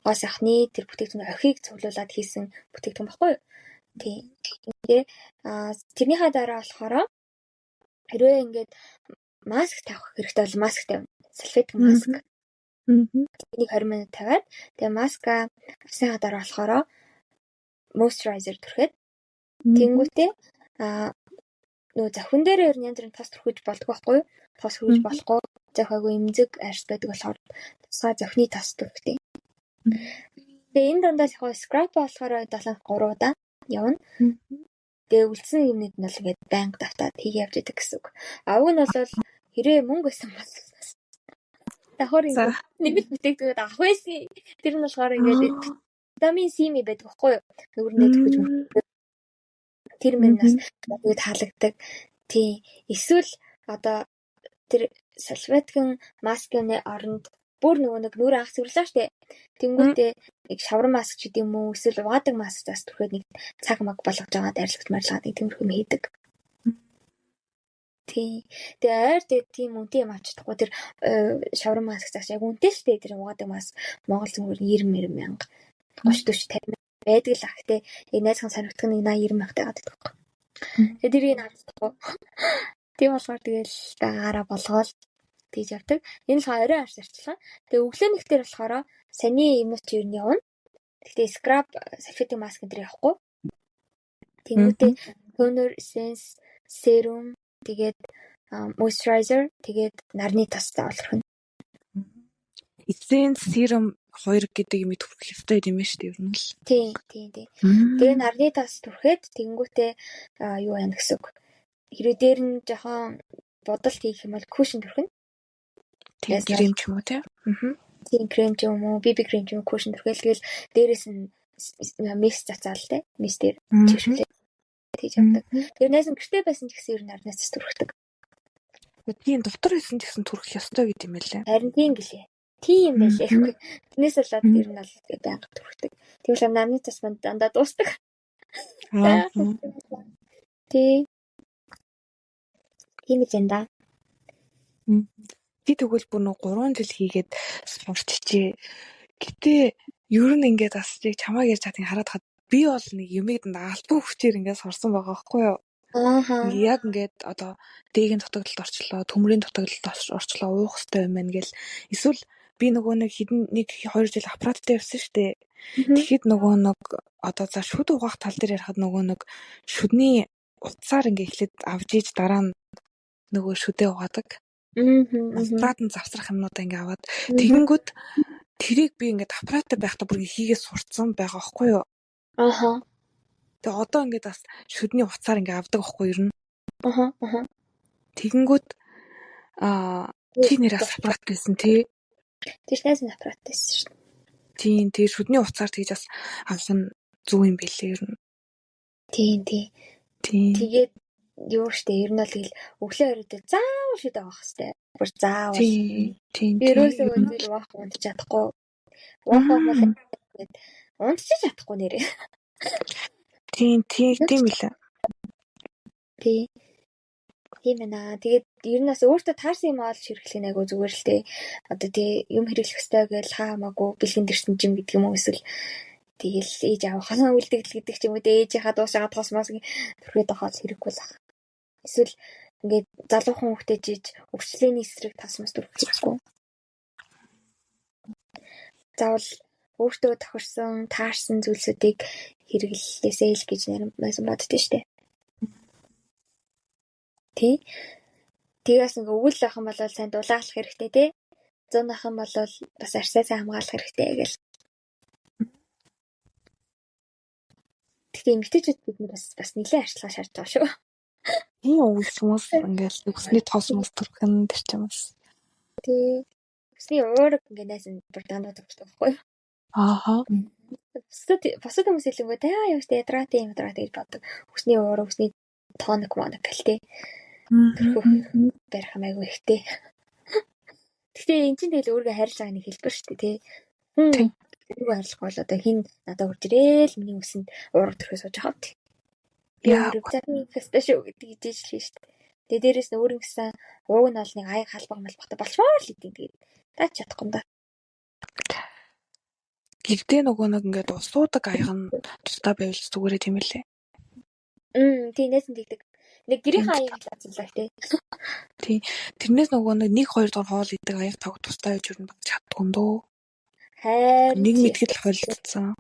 гоо сахны тэр бүтээгдэхүүн охийг цуглуулад хийсэн бүтээгдэхүүн байхгүй юу? Тийм. Тэгээ тэрнийхээ дараа болохоор хэрвээ ингээд маск тавих хэрэгтэй бол маск тавина. Салфетик маск. Энийг 20 минут тавиад тэгээ маска авсныхаа дараа болохоор moisturizer түрхэд тэнгүүтээ нөө захин дээр ер нь янз бүрийн тос түрхэж болдог байхгүй юу? Тос хүргэж болохгүй захиагүй эмзэг арьс байдаг болохоор тусгай зохины тос түрхтэй. Тэгээ энэ дундаа л яг скрап болохоор 7-3 удаа явна. Тэгээ үлдсэн юмнууд нь бол ингээд байнга давтаад хийе явж байдаг гэсэн үг. Уг нь бол хэрвээ мөнгө байсан бол давхар ингээд нэмэлт бүтээгдэхүүн авах байсан. Тэр нь болохоор ингээд витамин C байдаг байхгүй юу? Нүрэндээ түрхэж тэр минь бас таалагддаг. Тийм. Эсвэл одоо тэр салфеткын маскны оронд бүр нөгөө нэг нүрээ анх цэвэрлээ штэ. Тэнгүүтээ нэг шаврын маск ч гэдэм үү эсвэл угаадаг маск зас түрхэд нэг цаг маг болгож байгаа дайрлагч марилгаад нэг тиймэрхүү юм хийдэг. Тий. Тэгээ ойр дээр тийм үнэтэй юм авч чадахгүй тэр шаврын маск зас яг үнэтэй шүү дээ тэр угаадаг маск Монгол зүгээр 90 мянга 30 40 50 байдаг л ах те. Яг найзхан санагдах нэг 80 90 мянгатай гадаг байхгүй. Тэгээ тэрийг авч чадахгүй. Тийм болохоор тэгэл дагаараа болгоол тийж явдаг. Энэ л орой арс арчлаа. Тэгээ өглөөнийх дээр болохоор саний юмнууд ер нь явна. Гэхдээ скраб, салфетик маск энэ явахгүй. Тэнгүүтээ toner, essence, serum, тэгээд moisturizer, тэгээд нарны тас заавал. Essence, serum 2 гэдэг юм төрөх ёстой юм шүү дээ ер нь л. Тийм. Тэгээ нарны тас түрхэд тэнгүүтээ юу яана гэсэн үг. Хэрвээ дээр нь жоохон бодолт хийх юм бол кушн түрхэн. Тийм крем ч юм уу тийм. Тийм крем ч юм уу, BB крем ч юм уу кушн түрхэл тэгэл дээрээс нь микс цацаал те. Микс дээр чишүүлээ. Тийж явдаг. Тэр найз нь гэртээ байсан ч гэсэн ер нь нарнаас цэс түрхдэг. Тийм дотор байсан ч гэсэн түрх ёстой гэдэг юм байлээ. Харин тийм гэлээ. Тийм байлээ. Тэрнээс болоод ер нь бол байнга түрхдэг. Тийм л нарны цас манд дандаа дуустдаг. Тийм зэнда. Би тэгвэл бүр нэг 3 жил хийгээд сурчжээ. Гэтэ ер нь ингээд бас яг чамааг ярьж чадгийг хараад хад би бол нэг юмыг албан хүчээр ингээд сурсан байгаа байхгүй юу? Яг ингээд одоо дээгийн дутагдлалд орчлоо, төмрийн дутагдлалд орчлоо уух хэрэгтэй юм байна гэл. Эсвэл би нөгөө нэг хэдэн 1-2 жил аппараттай явсан шүү дээ. Тэгэхэд нөгөө нэг одоо за шүд угаах тал дээр ярихад нөгөө нэг шүдний утсаар ингээд эхлээд авж иж дараа нь нөгөө шүдээ угаадаг. Аппарат нь завсрах юмнуудаа ингээд аваад тэгэнгүүт тэрийг би ингээд аппараттай байхдаа бүр хийгээ сурцсан байгаа байхгүй юу? Тэгээ одоо ингээд бас шүдний уцаар ингээд авдаг байхгүй юу ер нь? Тэгэнгүүт чи нэрээс аппарат гэсэн тий. Тэрнээс нь аппарат байсан шүү дээ. Тийм тэгээ шүдний уцаар тэгж бас авах нь зүг юм бэлээ ер нь. Тийм. Тэгээд юу штэ ер нь бол тэгэл өглөө оройд заавал шүд авах хэрэгтэй. Бүр заавал. Тийм. Ерөөсөө өндөр угаах унтж чадахгүй. Угаах бол унтж чадахгүй нэрээ. Тийм билээ. Тийм байна. Тэгээд ер нь бас өөртөө таарсан юм олж хэрэглэх нь айгу зүгээр л дээ. Одоо тий юм хэрэглэх ёстой гэж хаамаагүй бэлгэнд ирсэн юм гэдэг юм уу эсвэл тэгэл ээж авахаа үлдэгдэл гэдэг ч юм уу ээжийнхаа дуусаад тосмоос төрхөд авахд хэрэггүй л ах. Эсвэл ингээд залуухан хүүхдээ жиж өвчлөлийн эсрэг тасмас төрөхгүй. Заавал өөртөө тохирсон, таарсан зүйлсүүдийг хэрэглээсэй л гэж нэрмсэн боддөө штэ. Тий. Тэгээс ингээ өвөл байх юм бол сайн дулаалах хэрэгтэй тий. Зүүн ах юм бол бас арсаа сайн хамгаалах хэрэгтэй гэл. Тэгтээ эмэгтэйчүүд бид нар бас нэлээд арчилгаа шаардж байгаа шүү. Тийм өвс хүмүүс ингээл өсний тоосмос төрхөн тэр ч юм бас. Тий. Өсний уураг ингээ найс нь бүр дандаа төгсдөг байхгүй юу? Босод хүмүүс хэлэнгөө яа явж ядраатай гэж боддог. Өсний уураг, өсний тоник монок гэл тий. Барих юм айгүй ихтэй. Гэхдээ эн чинь тэгэл өөргөө хайрлаж байгааг нэг хэлбэр шүү дээ тий. Өөргөө хайрлах бол одоо хин надад урж ирээл миний үсэнд уурга төрхөө сууж байгаа тий. Би өөрөөр хэвстэй шүү гэдэг гэж хэлж шүү дээ. Тэгээ дээрэс нь өөр ингэсэн ууг нь бол нэг аяг халбаг малбахтай болчмоор л идэв тэгээд таач чадахгүй юм да. Гэрдээ нөгөө нэг ингээд усуудаг аяг нь тусдаа байвал зүгээрээ тийм ээ. Тийм нэсэн тэгдэг. Нэг гэрийнхээ аяг лацлаа тий. Тий. Тэрнээс нөгөө нэг 1-2 дугаар хоол идэг аяг таг тусдаа яж өрн баг чаддгүй юм дөө. Хайр нэг мэдгэд л хойлцсон.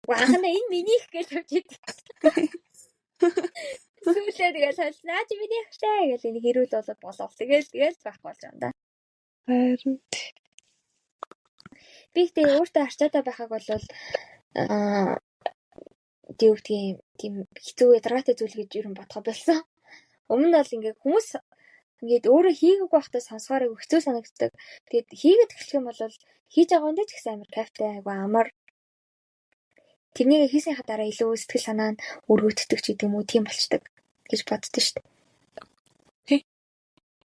Анхна энэ минийх гэж явж идэг. Сүүлээ тэгэл солснаа чи минийх шээ гэж энэ хэрүүл болоод тэгэл байхгүй болж байгаа юм да. Харин би тэгээ өөртөө арчаатай байхаг бол тийм хэцүү ядаргаатай зүйл гэж юу бодохоо болсон. Өмнө нь бол ингээ хүмүүс ингээд өөрөө хийгээгүй байхдаа сонсохоор хэцүү санагддаг. Тэгээд хийгээд эхлэх юм бол хийж байгаа юм дэ ч гэсэн амар кайфтай айгу амар. Тэрнийг хийсийнхаа дараа илүү сэтгэл санаа нь өргөгддөг ч гэдэг юм уу тийм болчдөг гэж боддоо шүү дээ. Тий.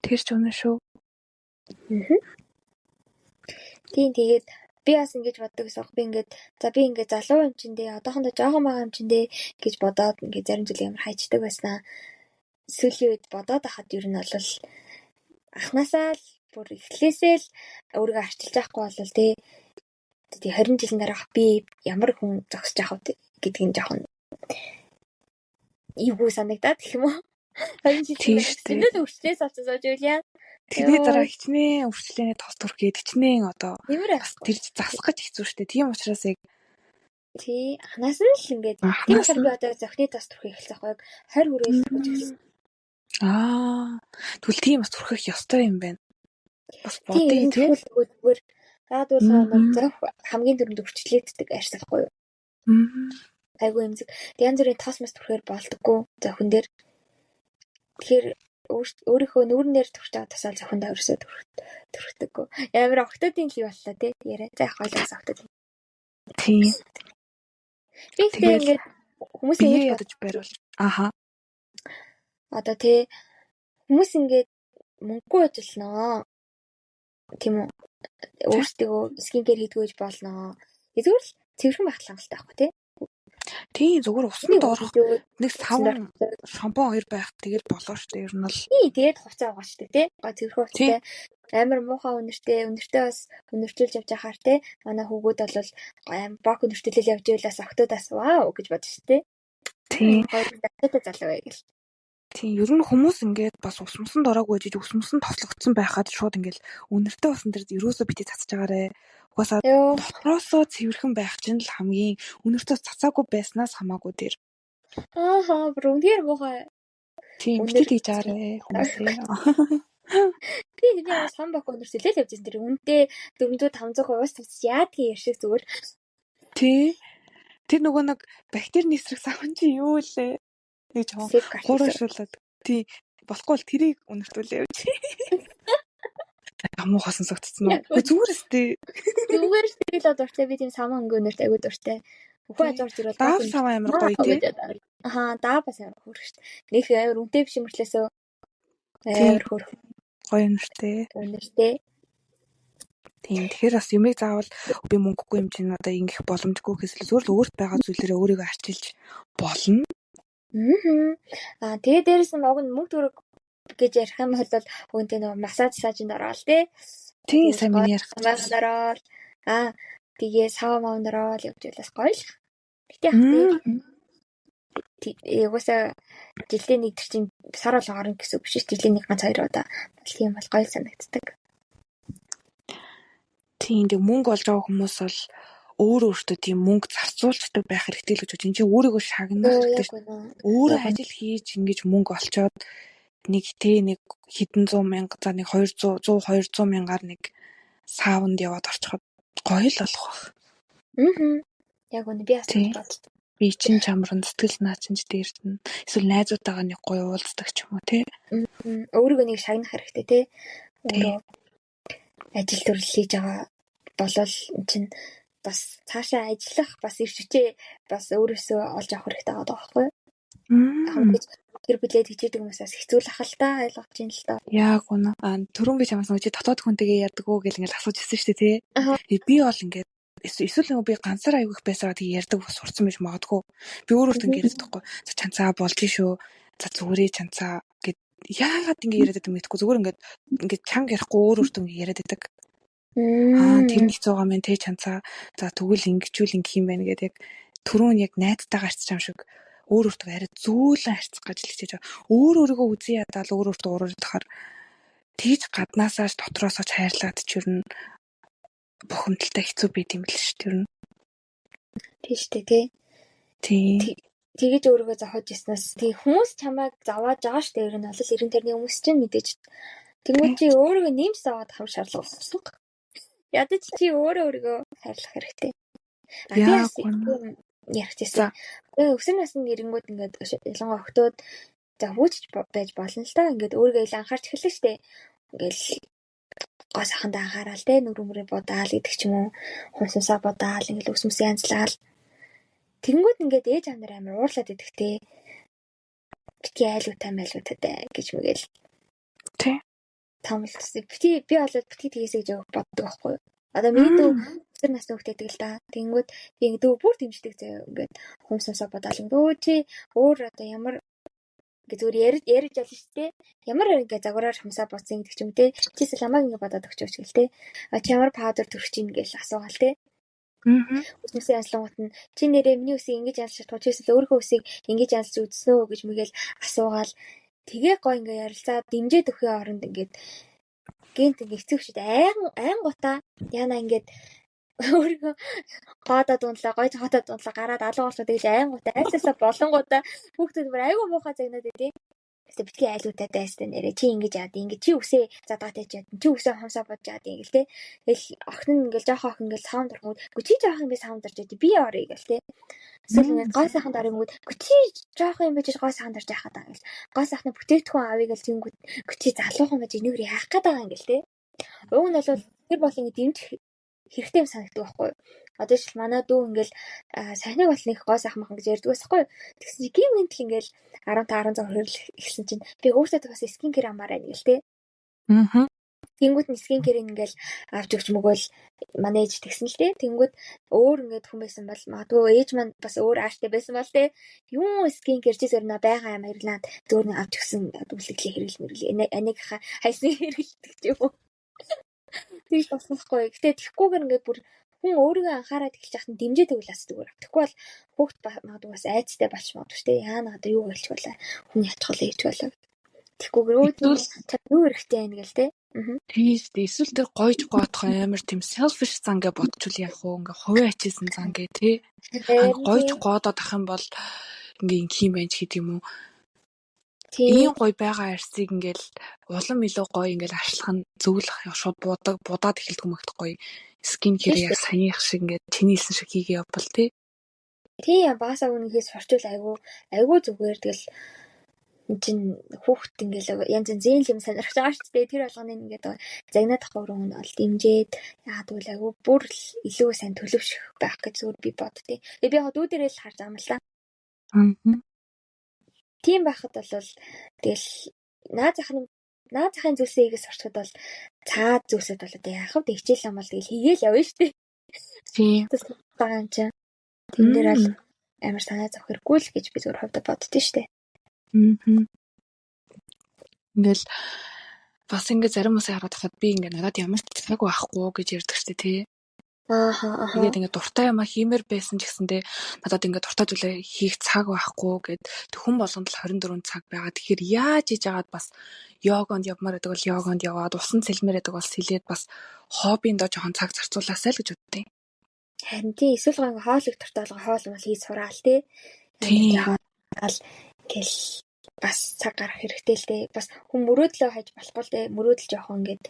Тэр ч үнэн шүү. Тийм тэгээд би бас ингэж боддог гэсэн. Би ингээд за би ингээд залуу юм чинь дээ, одоохондоо жоохон байгаа юм чинь дээ гэж бодоод ингээд зарим зүйл амар хайчдаг байснаа. Сүүлийн үед бодоод ахад ер нь бол анханасаа л бүр эхлээсээ л өөрийгөө арчилж байхгүй бол тий 20 жилийн дараах би ямар хүн зогсож явах вэ гэдгийг нь жоохон ийгүү санагдаад гэх юм уу? 20 жилийн дараах зөндөө өрчлөөс авчиж сууж ивэл яа. Тэрний дараа хичнээн өрчлөөний тос төрхгээд хичнээн одоо бас тэр засах гэж хэцүү штэ. Тийм учраас яг тий анханаас нь л ингээд тийм болохоор би одоо зохины тос төрхийг эхэлсэн хойг 20 хүрээл төрж эхэлсэн. Тэгвэл тийм бас төрхөх ёстой юм байна. Бас бодъё тийм. Зүгээр гадуулгаа нэг зөх хамгийн дөрөнд өрчлөөддөг арьсахгүй юу? Айгу эмзэг. Янз бүрийн тос мас төрхээр болдоггүй зохин дээр. Тэгэхээр өөрийнхөө нүүрэн дээр төрж байгаа тасаал зохиндоо өрсөд төрхдөггүй. Ямар октодын л боллоо тий. Яриа. За яг ойлгоос октод. Тийм. Би тэгээд хүмүүс ингэж бодож байруул. Одоо тий хүмүүс ингэж мөнгөгүй ажилланаа. Тийм үү? Өөрсдөө скинкер хийдгүүж болноо. Зүгээр л цэвэрхэн байх хангалттай байхгүй тий. Тийм зүгээр усанд орох нэг савн шампунь хоёр байх тэгэл болоо штэ ер нь л. Тий тэгээд хувцас авгаачдаг тий. Цэвэрхэн хувцастай амар муухай өнөртэй бас өнөрчүүлж явж байхаар тий. Манай хүүгүүд бол бок өнөртөлөл явж ийлээс октодоос вау гэж бодсон штэ. Тийм. Хоёр дахиад залуу байг л. Тийм ер нь хүмүүс ингээд бас усмсанд ороогүй жиж усмсанд тослогдсон байхад шууд ингээд өнөртэй усан дээр ерөөсөө битээ цацж байгаарэ. Угаасаа дотроосоо цэвэрхэн байх чинь л хамгийн өнөртөө цацаагүй байснаас хамаагүй дээр. Бүр үнээр муухай. Тийм битээ хийж аарэ хүмүүсээ. Би яа сан бок өнөрсөлөл явж байгаа тэр үнэтэй 400-500 уус цацж яадгийн яршиг зүгээр. Тий. Тэр нөгөө нэг бактери нисрэх савн чи юу лээ? Нэг жоохон гурвшуулаад. Тий. Болохгүй бол тэрийг өнөртүүлээ явж. Амуу хасан согтцсон уу? Зүгээр өстэй. Зүгээр л дуртай би тийм саман өнгөнөрт аягүй дуртай. Бүхэн ажуулж ирвэл даав саман амар гоё тий. Даав бас амар хөөрх шүү дээ. Нэг амар үнэтэй биш юм өрлөөсөө амар хөөрх. Гоё өнөртэй. Өнөртэй. Тийм. Тэгэхээр бас юмыг заавал би мөнгөгүй юм чинь одоо ингэх боломжгүй гэхээс зүгээр л өөрт байгаа зүйлээрээ өөрийгөө арчилж болно. Тэгээ дээрэс нь уг нь мөнгө төгрөг гэж ярих юм бол үүнтэй нөгөө массаж сажинд ороод тий сайн миний ярих ороод тэгээ сав маунд ороод явж байлаас гоё л. Гэтэ яг тий угаасаа жилдээ нэг тэр чинь сар болго орно гэсэн үг биш шүү. Жилийн нэг ганц 2 удаа бол тийм бол гоё санагддаг. Тийм тэг мөнгө олж байгаа хүмүүс бол өөртөө тийм мөнгө зарцуулдаг байх хэрэгтэй л гэж бодож. Энд чинь өөрийгөө шагнах хэрэгтэй шүү. Өөрөө ажил хийж ингэж мөнгө олцоод нэг хэдэн 100,000 за нэг 200 мянгаар нэг саунд яваад орчиход гоё л болох байх. Яг үнэ би бас боддог. Би чинь чамрын сэтгэл наачинж дээрдэн эсвэл найзуудтайгаа нэг гоё уулздаг ч юм уу тий. Өөрийгөө нэг шагнах хэрэгтэй тий. Өөрөө ажил төрөл хийж байгаа болол чинь бас цаашаа ажиллах бас ирч хүчээ бас өөрөөсөө олж авах хэрэгтэй байгаа байхгүй юу? Тэр билет хичээдэг хүмүүсээс хэцүүлэх л та ойлгож ин л та. Яг үнэ. Түрүүн би чамаас нөгөө дотоод хүнтэйгээ ярьдаг уу гэл ингээл асууж ирсэн шүү дээ тий. Би бол ингээд эсвэл нөгөө би ганцаар аявих байсараа тий ярьдаг бас сурцсан байж магадгүй. Би өөрөөсөө ингээд ярьдаг байхгүй. За чанцаа болж шүү. За зүгээрээ чанцаа гэд яагаад ингэ яриад байдаг юм гэдэггүй зүгээр ингээд чанга ярихгүй өөрөөсөө ингэ яриад байдаг. Тэр нэг 100 мэн тэ чанцаа за тэгвэл ингэчүүл ингэх юм байна гэдэг яг түрүүн яг найзтайгаа харьцаж юм шиг өөрөөсөө арай зөөлөн харьцах гэж л хичээж байгаа. Өөрийгөө үзэн ядаад өөрөөсөө урагдахаар тийж гаднаасаа дотроосоо хайрлаад чирнэ бухимдалтай хэцүү байд юм л шүү дээ. Тийм шүү дээ тий. Тэгэж өөрийгөө зохиож яснаас тий хүмүүс чамайг завааж байгаа шүү дээ. Ер нь бол 90 тэрний хүмүүс чинь мэдээж тэгвэл чи өөрийгөө нэмж заваад хам шаардлага болсон. Ядаж чи өөрийгөө хайрлах хэрэгтэй. Ярихчихсан. Өсвөр насны нэрэнгүүд ингээд ялангуяа охтууд за хүүчж байж болно л та. Ингээд өөрийгөө ил анхаарч эхэлнэ шүү дээ. Ингээл гоо сахандаа анхаарал те нүрмөрөө бодаал гэдэг ч юм уу. Хумсамсаа бодаал ингээл өсмөс янзлал. Тэнгүүд ингээд ээж аав нар амар уурлаад идэх те. Бити айлуутай гэж мэгэл. Тэ. Тамлсан. Би болоод бити тгийсэ гэж боддог байхгүй юу? Одоо миний дүү өсөр насны хүүхдтэй тэгэл да. Тэнгүүд дөө бүр дэмждэг заяа ингээд хүмүүсээ бодоол өө чи өөр одоо ямар ингээ зүгээр ярьж ялж штэ. Ямар ингээ загвараар хамсаа бууцсан гэдэг ч юм те. Чисэл намайг ингээ бодоод өгч гэл те. Чи ямар паудер төрөх чинь гэл асуугаал те. Үснэсээ яслангууд нь чи нэрээ миний үсийг ингэж ялж чадах чи эсвэл өөрийнхөө үсийг ингэж ялж үзсэн үү гэж мэгэл асуугаал. Тэгээ гоо ингээ ярилцаа дэмжээд өгөхийн оронд ингээд гэнт ингээ хэцүүчд айн гутаа яна ингээд өөрийгөө гоодод ундлаа гойж хотод ундлаа гараад алуу болоод тэгж айн гутаа айлсаа болонгуудаа хүүхдүүд бүр айгүй муухай загнаад идэв. Гэтэ битгий айлуутай дайстай нэрээ чи ингэж яад ингэ чи үсээ задгаатай ч яад чи үсээ хомсоо бодж яад ингээл те. Тэгэл охин нь ингээл жоох охин ингээл саунд орхууд гү чи жоох юм би саунд орж яад би орё гэл те. Эсвэл ингээд гой сайханд оронгууд гү чи жоох юм байж гой сайханд орж яхаад байгаа гэл. Гой сайхны бүтээгдэхүүн авъя гэл тэнгүүд гү чи залуухан байж энэгээр яах гээд байгаа юм гэл те. Уг нь бол тэр бол ингэ дэмжих хэрэгтэй юм санагддаг байхгүй юу? Одоо жишээл манай дүү ингээл сайхныг бол нэг гой сайхан махан гэж ярьдаг байхгүй юу? Тэгсэн чи гин гинт ингээл 15 16 хүрэл ихсэн чинь би өөртөө бас скин кэр амаар байна гэл те. Тэнгүүд нь скин кэр ингээл авч өгч мөгөөл манай ээж тэгсэн л те. Тэнгүүд өөр ингээд хүн байсан бол магадгүй ээж маань бас өөр ааштай байсан бол те. Юу скин кэр чи зөрнө байгаа юм Ирланд зөөр нь авч өгсөн бүлэглээ хэрэгэл мэрэл анийг хайсан хэрэгэлдэг ч юм уу. Тэгж болохгүй. Гэтэ тэгхгүйгээр ингээд бүр хүн өөрийгөө анхаарал эхэлж яхад нь дэмжиж тэгвэл бас зүгээр. Тэгэхгүй бол хүүхд магадгүй бас айцтай болч магадгүй шүү дээ. Яана одоо юу болчих вэ? Хүн ятгах ээж болоо. Тэгхгүйгээр өөдөө чад юу хэрэгтэй байна гэл те. Тийш дээ. Эсвэл тэр гойж гоодох амар тийм selfish зангаа бодчихвол яах вэ? Ингээ хувийн ачисан зангаа тий. Гойж гоодоод ах юм бол ингээ ингээм байж гэдэг юм уу? Ийм гой байгаа арсыг ингээл улам илүү гой ингээл арчлах нь зөвлөх шууд будаад эхэлдэг юм байхгүй. Скин кэр яг саяных шиг ингээд чиний хэлсэн шиг хийгээ явбал тий. Тий багасаа үнэхээс сурчвал айгүй зүгээр тэгэл чин хүүхд ингээл янз янзын юм сонирхож байгаа шүү дээ. Тэр болгоныг ингээд загнаад авах өрөөн нь бол дэмжээд яагаад гэвэл айгүй бүр илүү сайн төлөвшөх байх гэж зүгээр би боддیں۔ Тэгээ би яг дүү дээрээ л харж байгаа юм л да. Тийм байхад бол тэгэл наад захын зүйлсээ хийгээс орчход бол цаад зүйлсэд бол одоо яах вэ? Хичээл ам бол тэгэл хийгээл явна шүү дээ. Тийм. Байгаа юм чинь. Тэн дээр бол амар санаа зовх хэрэггүй л гэж би зөвхөн хувьдаа боддөө шүү дээ. Ингээл бас ингээ зарим хүмүүсээ хараад хахад би ингээ надад ямар ч цаг байхгүй гэж ярьдаг шүү дээ тий. Тэгээд ингээ дуртай юм хиймээр байсан ч гэсэндээ надад ингээ дуртай зүйлээ хийх цаг байхгүй гэд хүн болгонд л 24 цаг байгаа. Тэгэхээр яаж хийж агаад бас йогонд явмаар байдаг бол йогонд яваад усан сэлмээр байдаг бол сэлээд бас хоббиндоо жоохон цаг зарцуулаасай л гэж боддیں۔ Харин тий эсвэл гоо хоолыг дуртай бол хоол мал хийж сураал тий. Хоол гэл бас цаг гарах хэрэгтэй л дээ. Бас хүн мөрөөдлөө хайж болохгүй л дээ. Мөрөөдөл жоохон ингээд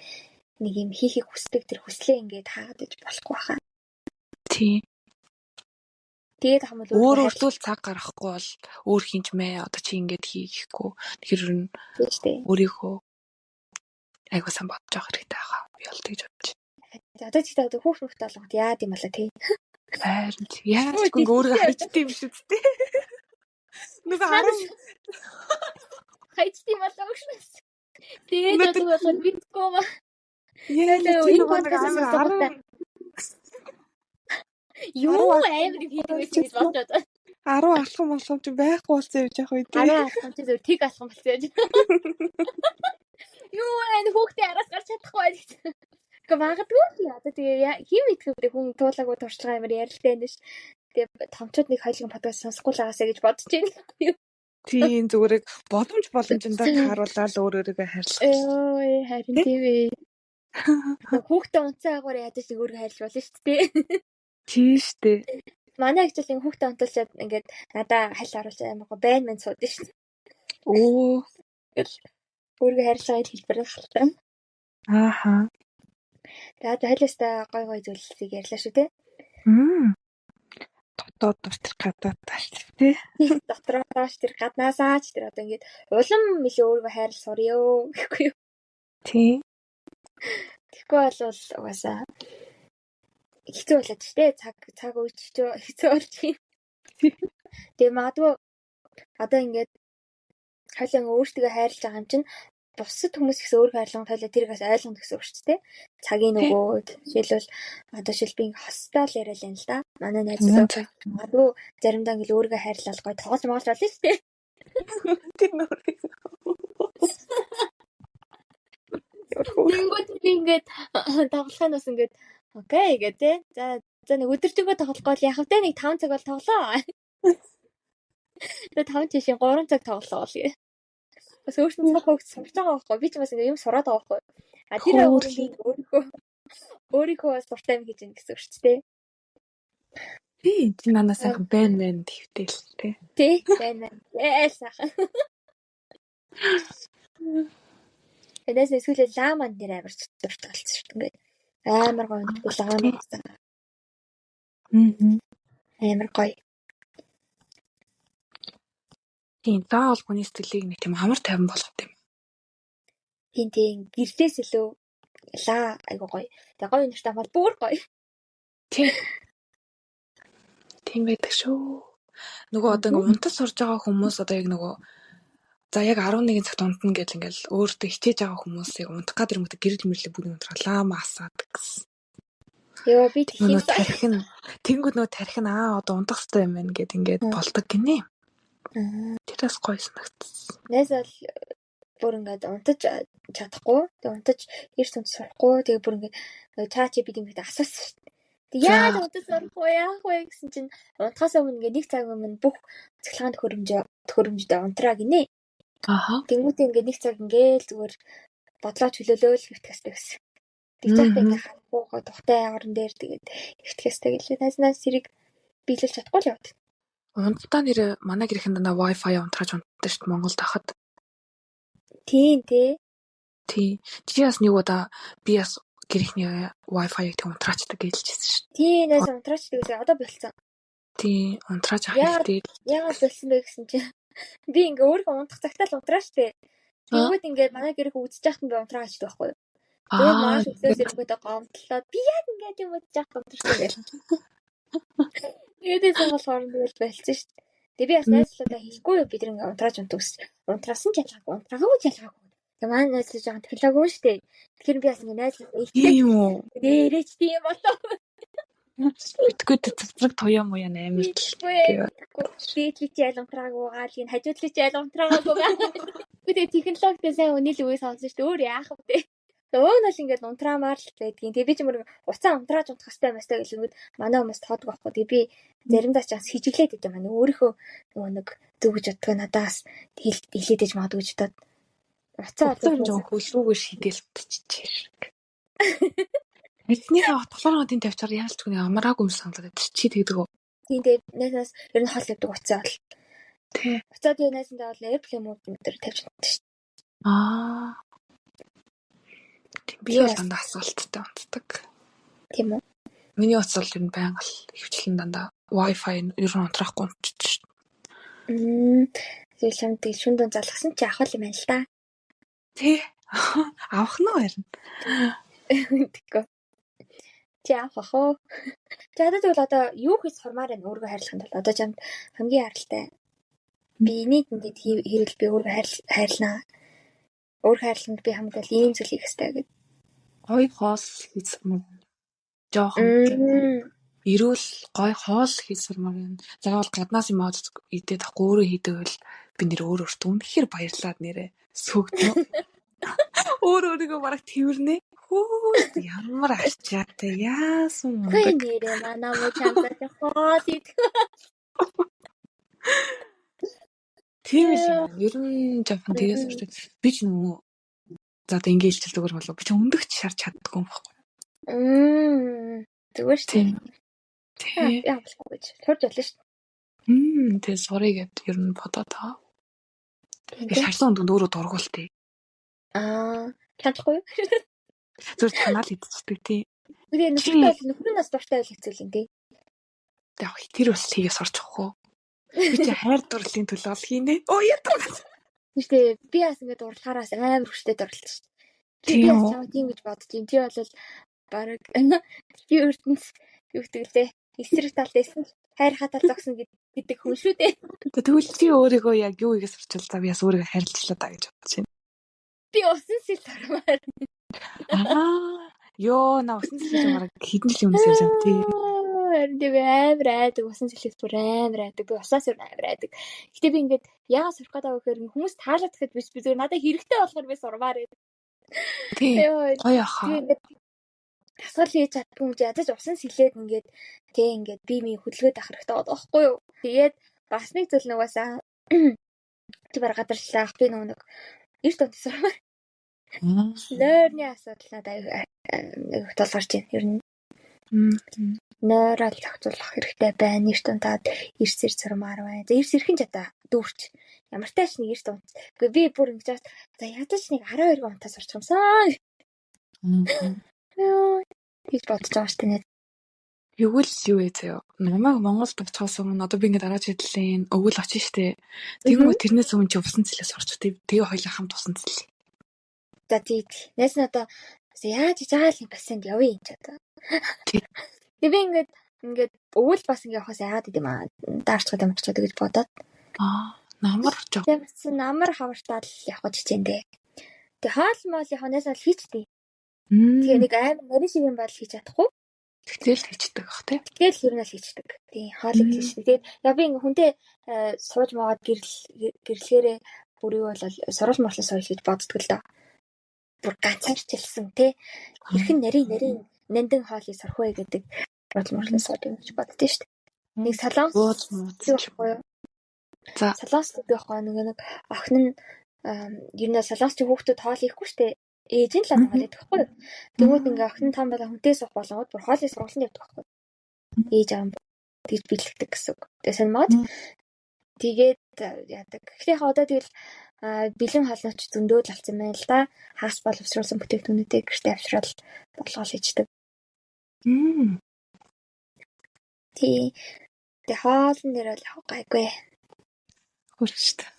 нэг юм хийхийг хүсдэг тэр хүслээ ингээд хаагаад иж болохгүй хаа. Тий. Тэгээд хамбал өөрөөр цаг гаргахгүй бол өөр хинжмээ одоо чи ингээд хийхгүй. Тэгэхээр нь өөрийнхөө айгуу сан бодож авах хэрэгтэй хаа. Би бол тэгж бодож байна. Одоо ч гэдэг хүүхд болгоод яад юм болоо тий. Харин яаж ч өөрийгөө хайчдсан юм шүү дээ. Нөгөө 10 хайчдсан болоо шнэс. Тэгээд одоо бол битгүй маа. Яа энэ podcast юу амар хийдэг вэ гэж бодоод. 10 алхам болгоом чи байхгүй болсон юм яах вэ тий. 10 алхам чи зөв тэг алхам болсон яаж. Юу энэ хүүхдээ араас гарч чадахгүй байх. Гэхдээ магадгүй одоо тэгээ хим итгэвдээ хүн туулаагүй туршлага амар ярилтай байна ш. Тэгээ томчууд нэг хоёулын подкаст сонсохгүй л байгаасаа гэж бодож байна. Тийм зүгээр боломжтой харуулаад өөрөөрөө харьлах. Ой харин тийм ээ. Хүүхдээ унцсан агуур ядаж нэг өөргөө хайрлах болно шүү дээ. Тийм шүү дээ. Манай хичээл хүүхдээ унтуулчаад ингээд надаа хайлт харуулж амар гоо байн мэн сууд шүү дээ. Оо. Өөргөө хайрлахыг хэлбэрээр халтаа. Ааха. Тэгээд хайлтаа гой зүйлсийг ярьлаа шүү дээ. Дотоод дотор гадаад тааш тий. Дотроос тэр гаднаасаач тэр одоо ингээд улам илүү өөргөө хайрлах сурё гэхгүй юу. Тий. Тэгэхгүй бол угаасаа хэцүү болоод ч тий цаг үеч хэцүү болж юм. Тэгээ магадгүй одоо ингээд хайлан өөртөө хайрлаж байгаа юм чинь бусад хүмүүс гэсэн өөрийнхөө харилцааг тойлоо тэргээс ойлгоно гэсэн үг шүү дээ. Цагийн нөгөө жишээлбэл одоо би ингээ хостел яриад байна л да. Манай найзууд магадгүй заримдаа ингээ өөрийгөө хайрлал гоё тоглож байгаа шүү дээ. Тэр нөр. Тэнгүүд ингээд тоглохоноос ингээд окей гэдэг. За нэг өдөржингөө тоглохгүй бол яах вэ? Нэг 5 цаг бол тоглоо. Тэгээд 5 жишээ 3 цаг тоглоо гэх. Бас өөртөө цаг хөвч сурч байгаа байхгүй. Би ч бас ингээ юм сураад байгаа байхгүй. А тэр өөрийнхөө суртаа юм хийж ийн гэсэн үг шүү дээ. Чи надаас сайхан байна твтэл тий. Тий, байна. Сайхан. Энэс эсвэл ламан дээр амар зүтгэрч талцсан шүү дээ. Ингээд амар гоё ламан гэсэн. Амар гоё. Тийм заавал хүний сэтгэлийг нэг тийм амар тайван болгох юм. Тийм гэрлээс илүү айгу гоё. Тэгээ гоё нэртэй бол бүр гоё. Тийм байдаг шүү. Нөгөө одоо ингээ унтаж сурж байгаа хүмүүс одоо яг нөгөө за яг 11 цагт унтна гэж ингээл өөртөө хичээж байгаа хүмүүсийг унтах гэдэг юм уу гэрэл мэрлээ бүгд унтралаа маасаад гэсэн. Йоо би тэнгүүд нөгөө тархин одоо унтах хэрэгтэй юм байна гэд ингээд болдог гинэ. Тэрээс гоё санагдсан. Нэс бол бүр ингээд унтаж чадахгүй. Тэгээ унтаж эрт унт сурахгүй. Тэгээ бүр ингээд цаа чи бид ингээд асуусан шүү дээ. Тэгээ яагаад унтаж сурахгүй яах вэ гэсэн чинь унтахаас өмнө ингээд 1 цаг өмнө бүх цэцлэгаанд хөрөмжтэй унтраа гинэ. Тэнгүүтээ ингээд 1 цаг ингээд зүгээр бодлоо чөлөөлөөл хэвтгэстэй гэсэн. Тэгчихээ ингээд хангуугаа тухтай орон дээр тэгээд хэвтгэстэй гэлээ. Таснаас зэрэг биелүүлж чадахгүй л яваад. Унтаа нэр манай гэрхэн дандаа Wi-Fi унтрааж унтдаг шүү дээ Монголд хахад. Тийм тий. Чи бас нэг удаа би бас гэрхний Wi-Fi-ыг тэг унтраачдаг гэлжсэн шүү дээ. Тийм нээс унтраачдаг гэсэн одоо болцсон. Тийм унтрааж ах хэрэгтэй. Яагаад болсон бэ гэсэн чинь би ингээ өөрөө унтах цагтаа л унтраа штэ. Тэгвэл ингээд манай гэрх үзэж яхад би унтраачдаг байхгүй юу? Тэгээд маш өсөөс ирэнгүүтээ гомдлоо. Би яг ингээд юм үзэж яхад унтрсан гэл. Тэгээд болохоор тэгэл болцсон штэ. Тэгээ би бас найзлуудаа хэлэхгүй юу бид ингээ унтрааж унтагс. Унтраасан ч ялгаагүй, унтраагүй ч ялгаагүй. Тэгээ манай найзлууд жоохон технологи штэ. Тэгэхээр би бас ингээ найзлуудаа ийм үү. Дээрэж тийм болоо. Битгүүд цэцэг тоё моё амар л. Дээдлий чи ялгамтраагүй гаалын хажуудлий чи ялгамтраагүй гаа. Тэгээ технологитой сайн үнийг үгүй сонсон штэ. Өөр яах вэ? Өөг нь л ингээд унтраамаар л байдгийн. Тэгээ би ч мөр уцаа унтрааж унтах хэвээр байстай гэлэнгүүд манай хүмүүс тоодгүй байхгүй. Тэгээ би заримдаа ч бас хижиглээд идэв манай өөрийнхөө нөгөө нэг зүгж боддог надаас хэлээд иж магадгүй ч удаад уцаа жоо хөлрүүгээр шидэлтчихэж. Эцний тоглоомын тавьчаар яаж ч үгүй амраагүй юм санагдаад чи тэгдэг үү? Тийм дээ. Нэсээс ер нь хол явдаг уцаа бол. Тий. Уцаа дээр нэсэндээ бол airplane mode дээр тавьж чаддаг шүү дээ. Би бол дандаа асуулттай унтдаг. Тийм үү? Миний уцаа бол ер нь байнга л хөвчлэн дандаа Wi-Fi ер нь унтраахгүй унтчих шүү дээ. Тэгэл шамтыг шүндэн залгасан чи авах юм байна л да. Тий. Авах нь байна. Тэггүй. Чи авах уу? Жадад бол одоо юу хийж сурмаар байна өөргөө хайрлахын тулд одоо чамд хамгийн харалтай. Би энийг ингээд хэрэг би өөргөө хайрлнаа. Өөр хайрлаханд би хамт бол ийм зүйл хийх хэрэгтэй гэдэг. Гой хоол хийж сурмаар байна. Жохон. Эрүүл гой хоол хийж сурмаар байна. Заавал гаднаас юм аваад идээд ахгүй өөрөө хийдэг би нэр өөртөө үнэхээр баярлаад нэрээ сөөгднө. Өөрийгөө бараг тэрнэ. Хөө ямар ачаатай яасан ундаг. Нэрээ манай муу чамтай хоол идэх. Тийм ээ. Ер нь жоохон тэгээс үртэй. Би ч нөгөө за одоо ингэ хэлчихэл зүгээр болов. Би ч өндөгч шарч чаддгүй юм байхгүй. Зүгээр шүү дээ. Тийм. Яа болохгүй гэж. Сурж болно шүү дээ. Тэгээ сурыг гэд ер нь бодоод байгаа. Би шарсан өндөнд өөрөө дургуултыг. Чадахгүй юу? Зүгээр чанал идчихдэг тий. Тэгээ нөхрийн нас дуртай байх зүйл юм тий. Яг тэр бас хийгээ сурч авах уу? Би чи хайр дурлалын төлөө ол хийнэ. Оо ятаа. Гэхдээ би бас ингэ дурлахаараас амар хүчтэй дурлалт шүү дээ. Би бас чамд тийм гэж бодож юм. Чи бол бараг би ертөнц юу гэдэг лээ. Эсрэг талд эсрэг хайр хатал зогсно гэдэг хүн шүү дээ. Тэгвэл чи өөрийгөө яг юу хийгээ сурчвал за би бас өөрийгөө хайрлчлаа да гэж бодож байна. Би усан сэл сурмаар. Ёо, на усан сэлж байгаа хэдэн жилийн өмнөөс ярьсан тий. Харин би амар айдаг, усан сэлээс бүр амар айдаг. Би усаас өөр амар айдаг. Гэтэ би ингээд яагаад сурах гэдэг вэ гэхээр хүмүүс таалаад гэхэд би зүгээр надад хэрэгтэй болохоор би сурмаар байдаг. Тий. Гоё ахаа. Тэгээд тасгал хийж чаддгүй юм чи ядаж усан сэлээд ингээд тий ингээд би минь хөдөлгөөд авах хэрэгтэй байхгүй юу. Тэгээд бас нэг зүйл нугасаа чи баг гадарчлаа би нэг эрт онц сурмаар. Нойрны асуудал надад аюу толгорч байна. Ер нь нойроо зохицуулах хэрэгтэй байна. Эрт унтаад эрсэр сурмаар байна. За эрс ирхэн ч одоо дүүрч ямар тааш нэг эрт унт. Гэхдээ би бүр ингэж за ядаж нэг 12 унтаа сурчих юмсан. Тэгж бодож байгаа шүү дээ. Юу вэ заяа. Намайг Монголд очихоос өмнө одоо би ингээд араач хэдлээ. Өвөл очиж штэ. Тэгмээ тэрнээс өмнө чи усан цэлээс орч. Тэгээ хоёлаа хамт усан цэл. За тийм. Нэс нь одоо яаж жаал юм пациент явъя энэ ч одоо. Тэгээ би ингээд өвөл бас ингээд явахаас яагаад гэдэм аа. Даарчгаад амарчаад гэж бодоод. Намар жоо. Тэгсэн намар хавартаад явах гэж хичээндээ. Тэгээ хаал мал явахнаас л хийчтэй. Тэгээ нэг амар нарийн шиг юм бол хийж чадахгүй. Тэгэл хийчдэг бах тий. Тэгэл ер нь л хийчдэг. Тийм хоолыг хийчдэг. Тэгээд яа би ингээ хүнтэй сууж маагаад гэрлэхээрээ бүр юу бол сурал морлол соёл гэж боддог л доо. Бүр ганцаарчлсан тий. Хэрхэн нарийн нандин хоолыг сурах вэ гэдэг сурал морлол сууж гэж боддөө шүү дээ. Нэг солонгос байхгүй юу? За солонгос гэдэг байхгүй нэг охин нь ер нь солонгосч хүүхдүүд хоол ихгүй шүү дээ. Ээж нь л амгаалдаг байхгүй юу? Тэгмүүд ингээ охин том байла хүнтэй суух болгоод бүр хоолыг сургалтанд явдаг байхгүй юу? Ээж аав тэгж бэлтгэдэг гэсэн үг. Тэгээ сонирмоод тэгээд яадаг. Гэхдээ одоо тэгэл бэлэн хоолнооч зөндөө л авсан байна л да. Хагас боловсруулсан бүтээгдэхүүнүүдээ гэртээ авчрал болгоол хийдэг. Тэгээ хоолн дээр бол явах гайгүй. Хөрчтэй.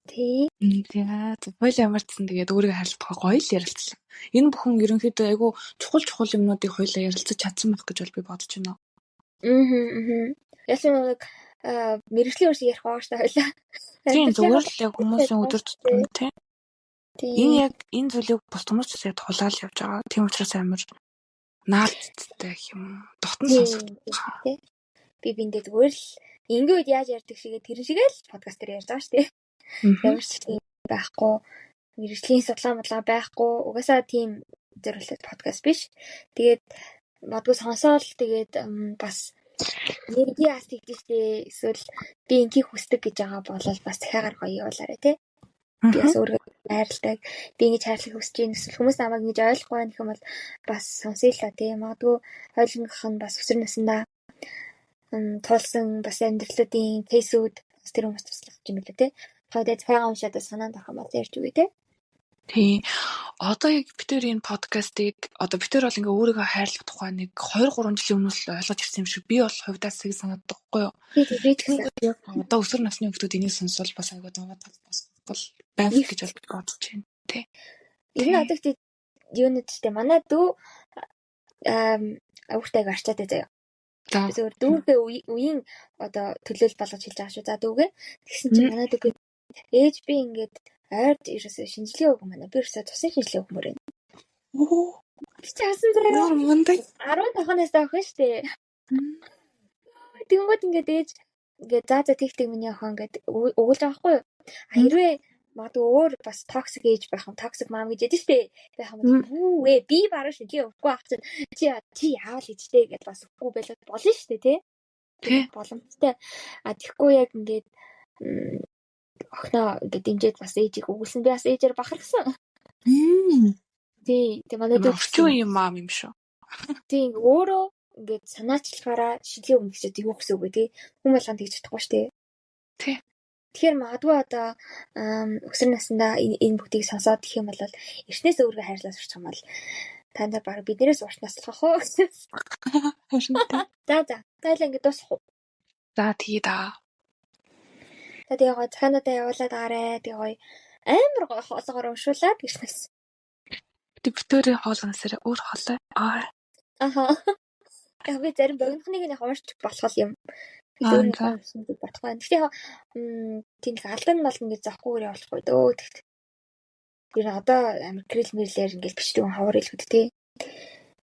Тий. Тэгээд хоёул ямар ч гэсэн тэгээд өөрийгөө харилцах гоё л ярилцлаа. Энэ бүхэн ерөнхийдөө айгүй чухал юмнуудыг хоёулаа ярилцаж чадсан байх гэж бол би бодож байна. Яасан нэг мэрэгжлийн үеийг ярих байгаа шүү дээ хоёулаа. Тийм зүгээр л яг хүмүүсийн өдөр тутмын тийм. Энэ яг энэ зүйлийг бус хүмүүс ч яг тулаал явж байгаа. Тийм учраас амар наалттай юм. Дотн сонсох. Би биндээ зүгээр л ингээд яаж ярьдаг шигээ тэр шигээ л подкаст дээр ярьж байгаа шүү дээ. Ямар ч тийм байхгүй. Мэргэжлийн судлаа байхгүй. Угаасаа тийм зөвлөлт подкаст биш. Тэгээд магадгүй сонсоол тэгээд бас би аст хийдэж эсвэл би ингийг хүсдэг гэж байгаа болол бас дахиагаар гоё явуулаарай тий. Би бас өөрөө хайрладаг. Би ингэж хайрлах хүсэж байна. Эсвэл хүмүүс намайг ингэж ойлгохгүй байх юм бол бас сонсъё л та тий. Магадгүй ойлгох нь бас өсвөр насндаа тулсан бас амьдралуудын кейсүүд бас тэр хүмүүс туслах юм билээ тий. Хойдоо цайгаа уншаад санаанд орох юм бол ярьж үгүй тий. Тий. Одоо яг битэр энэ подкастыг одоо битэр бол ингээ өөрийгөө хайрлах тухай нэг 2-3 жилийн өмнөөс л ойлгож ирсэн юм шиг би бол хувьдаа сэг санагддаг байхгүй юу? Би тэгсэн. Одоо өсвөр насны хүмүүс энийг сонсвол бас айгаа даваад бол байх гэж бодож байна. Тий. Энэ одоо тий юу нэгтэй манай дүү өөртөө арчаад байгаа заяа. Зөвхөн дүүгээ үеийн одоо төлөөл болгож хэлж байгаа шүү. За дүүгээ тэгсэн чинь манай дүү ээж би ингээд ойрд ерөөсөө шинжилгээ өгөх юм байна. Би ерөөсөө тусын шинжилгээ өгөх мөрөө. Би ч хасан заяа. 15 хоногоос авах шүү дээ. Тэнгууд ингээд ээж ингээд за тэгтэг миний охин ингээд өгүүлж байгаа байхгүй юу? Хэрвээ магадгүй өөр бас токсик ээж байх юм, токсик мам гэж яддаг шүү дээ. Байх юм уу? Би баруун шинжилгээ өгөхгүй ах чинь чи яавал ээжтэй гэдээ бас өгөхгүй байлаа болно шүү дээ, тий? Боломжтой. Тэгэхгүй яг ингээд охиноо ингээд дэмжиж бас ээжийг өгүүлсэн. Би бас ээжээр бахархсан. Тий, манай дүү орчин үеийн мам юм шүү. Тий, өөрөө ингээд санаачлахаараа шинжилгээ өгөх гэж юу гэсэн үг вэ, тий? Хүн болгонд тэгж чадахгүй шүү дээ. Тий. Тэгэхээр магадгүй одоо өсвөр наснда энэ бүгдийг сонсоод гэх юм бол эртнээс өөргөө хайрлаж сурч байгаа юм бол та нар баг биднээс урт наслах уу? За. Тайл ингээд дуусах уу? За тий да. Тэгээ гоо захиануудаа явуулаад гаарэ. Тэгээ гоё амар гоё хоолгоор уншуулаад гэж хэлсэн. Битэрийн хоолгоносоор өөр хоолой. Аха. Яг би зарим богинохныг нь уншиж болох юм. Битэрийн хоолсон гэж бодох байна. Гэхдээ тийм алдан бол ингээд зохихгүйгээр явуулахгүй дөө тэгт. Тэр одоо амар грил мэрлэр ингээл бичдэг хавар илгүүд тий.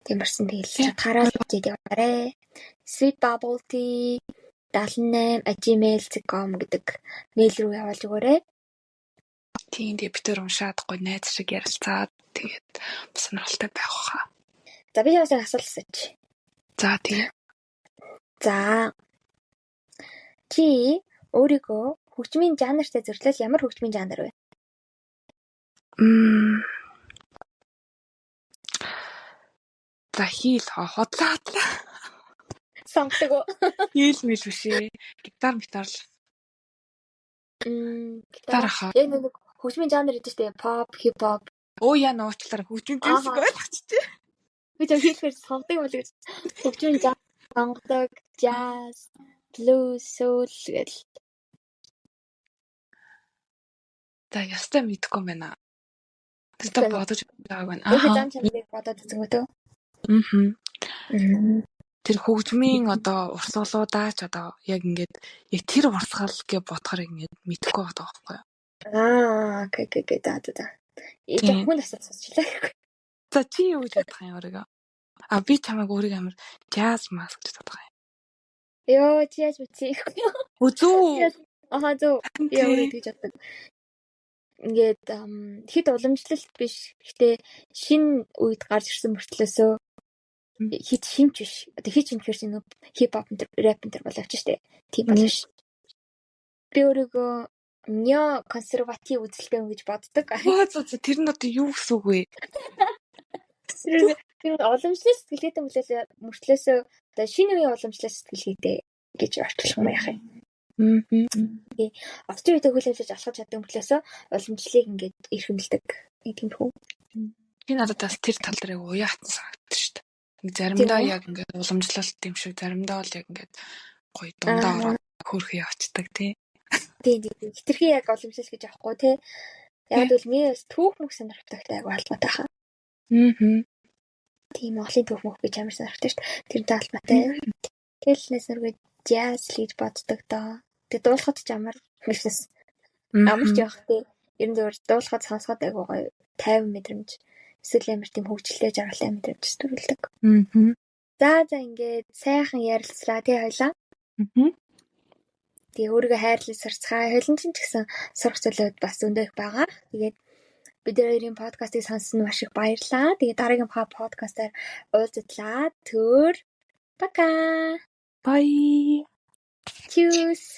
Тиймэрсэн тэгэл чадхаараа л хичээд яваарэ. Sweet Bubble Tea 78@gmail.com гэдэг мэйл рүү явуулж өгөөрэй. Тийм дээ бид төр уншаад гоё найз шиг ярилцаад тэгээд сонирхолтой байх хаа. За би бас асуулт асууж. За тийм. За. Чи өөрийгөө хөгжмийн жанртай зөвлөл ямар хөгжмийн жанр вэ? За хийл хотлоо. Сонгодог уу? Хийл мэл биш ээ. Гитар л. Гитар хаа. Яг нэг хөгжмийн жанр гэдэг чинь pop, hip hop. Оо яа нуучлаараа хөгжмийн жанр ойлгочихжээ. Би зөв хийхээр сонгодог юм л гэж. Хөгжмийн жанр сонгодог, jazz, blues, soul гэл. За ястай мэдгүй юм байна. Тэстэ бодож байгааг байна. Зам чанарыг бодоод үзэнгөө төө. Тэр хөгжмийн одоо урсгалуудаач одоо яг ингээд яг тэр урсгал гэж бодохоор ингээд мэдэхгүй байгаа байхгүй юу? Окей. Да. Яг хүн асуучихлаа. За чи юу гэж бодох юм өөрийгөө? Би чамайг өөрийгөө амар jazz mask гэж бодох юм. Йоо, jazz үгүй. Үзүү. Зөө. Яа өөрөө тэгж боддог. Ингээд хэд уламжлалт биш. Гэтэ шинэ үед гарч ирсэн мөртлөөсөө хит шинж биш. Одоо хит шинж хэрэг нэг хип хоп рэп энэ боловч штэ. Тийм боловч. Би өөрийгөө нео консерватив үзэлтэй юм гэж боддог. Тэр нь одоо юу гэсэн үг вэ? Тэр уламжлалт сэтгэлгээтэй мөртлөөсөө одоо шинэ үеийн уламжлалт сэтгэлгээтэй гэж орчуулах юм яах юм. Орчин үедээ хүлээлгэж алхаж чаддаг мөртлөөсөө уламжлалыг ингээд эрхэмлдэг. Тийм хөө. Би надад бас тэр тал дээр уяатан санагдчих шүү дээ. Заримдаа яг ингээд уламжлалт юм шиг, заримдаа бол яг ингээд гоё дундаа ороод хөөрхөө явцдаг тий. Тийм. Хитрхи яг уламжлалт гэж авахгүй тий. Яг л миний түүх мөх сонирхолтой айгу албатай хаа. Тийм Монголын түүх мөх гэж амар сонирхтой шүү дээ. Тэрнтэй албатай. Тэгэл нэсэргүй jazz гэж боддог доо. Тэг дуулахад ч амар хэвчээс амарч явах тий. Ер нь зөвөр дуулахад сонсоход айгу гоё 50 мэдрэмж. Эсвэл амар тийм хөвгчлээ жаргалтай мэдрэмж төрүүлдэг. За ингээд сайхан ярилцлаа тий хоёлаа. Тэгээ өөрийгөө хайрлаж сурцгаа. Хойлон ч гэсэн сурах зүйлүүд бас зөндөө их байгаа. Тэгээд бид хоёрын подкастыг сонссон маш их баярлалаа. Тэгээд дараагийн подкастаар уулзлаа. Пока. Bye. Tschüss.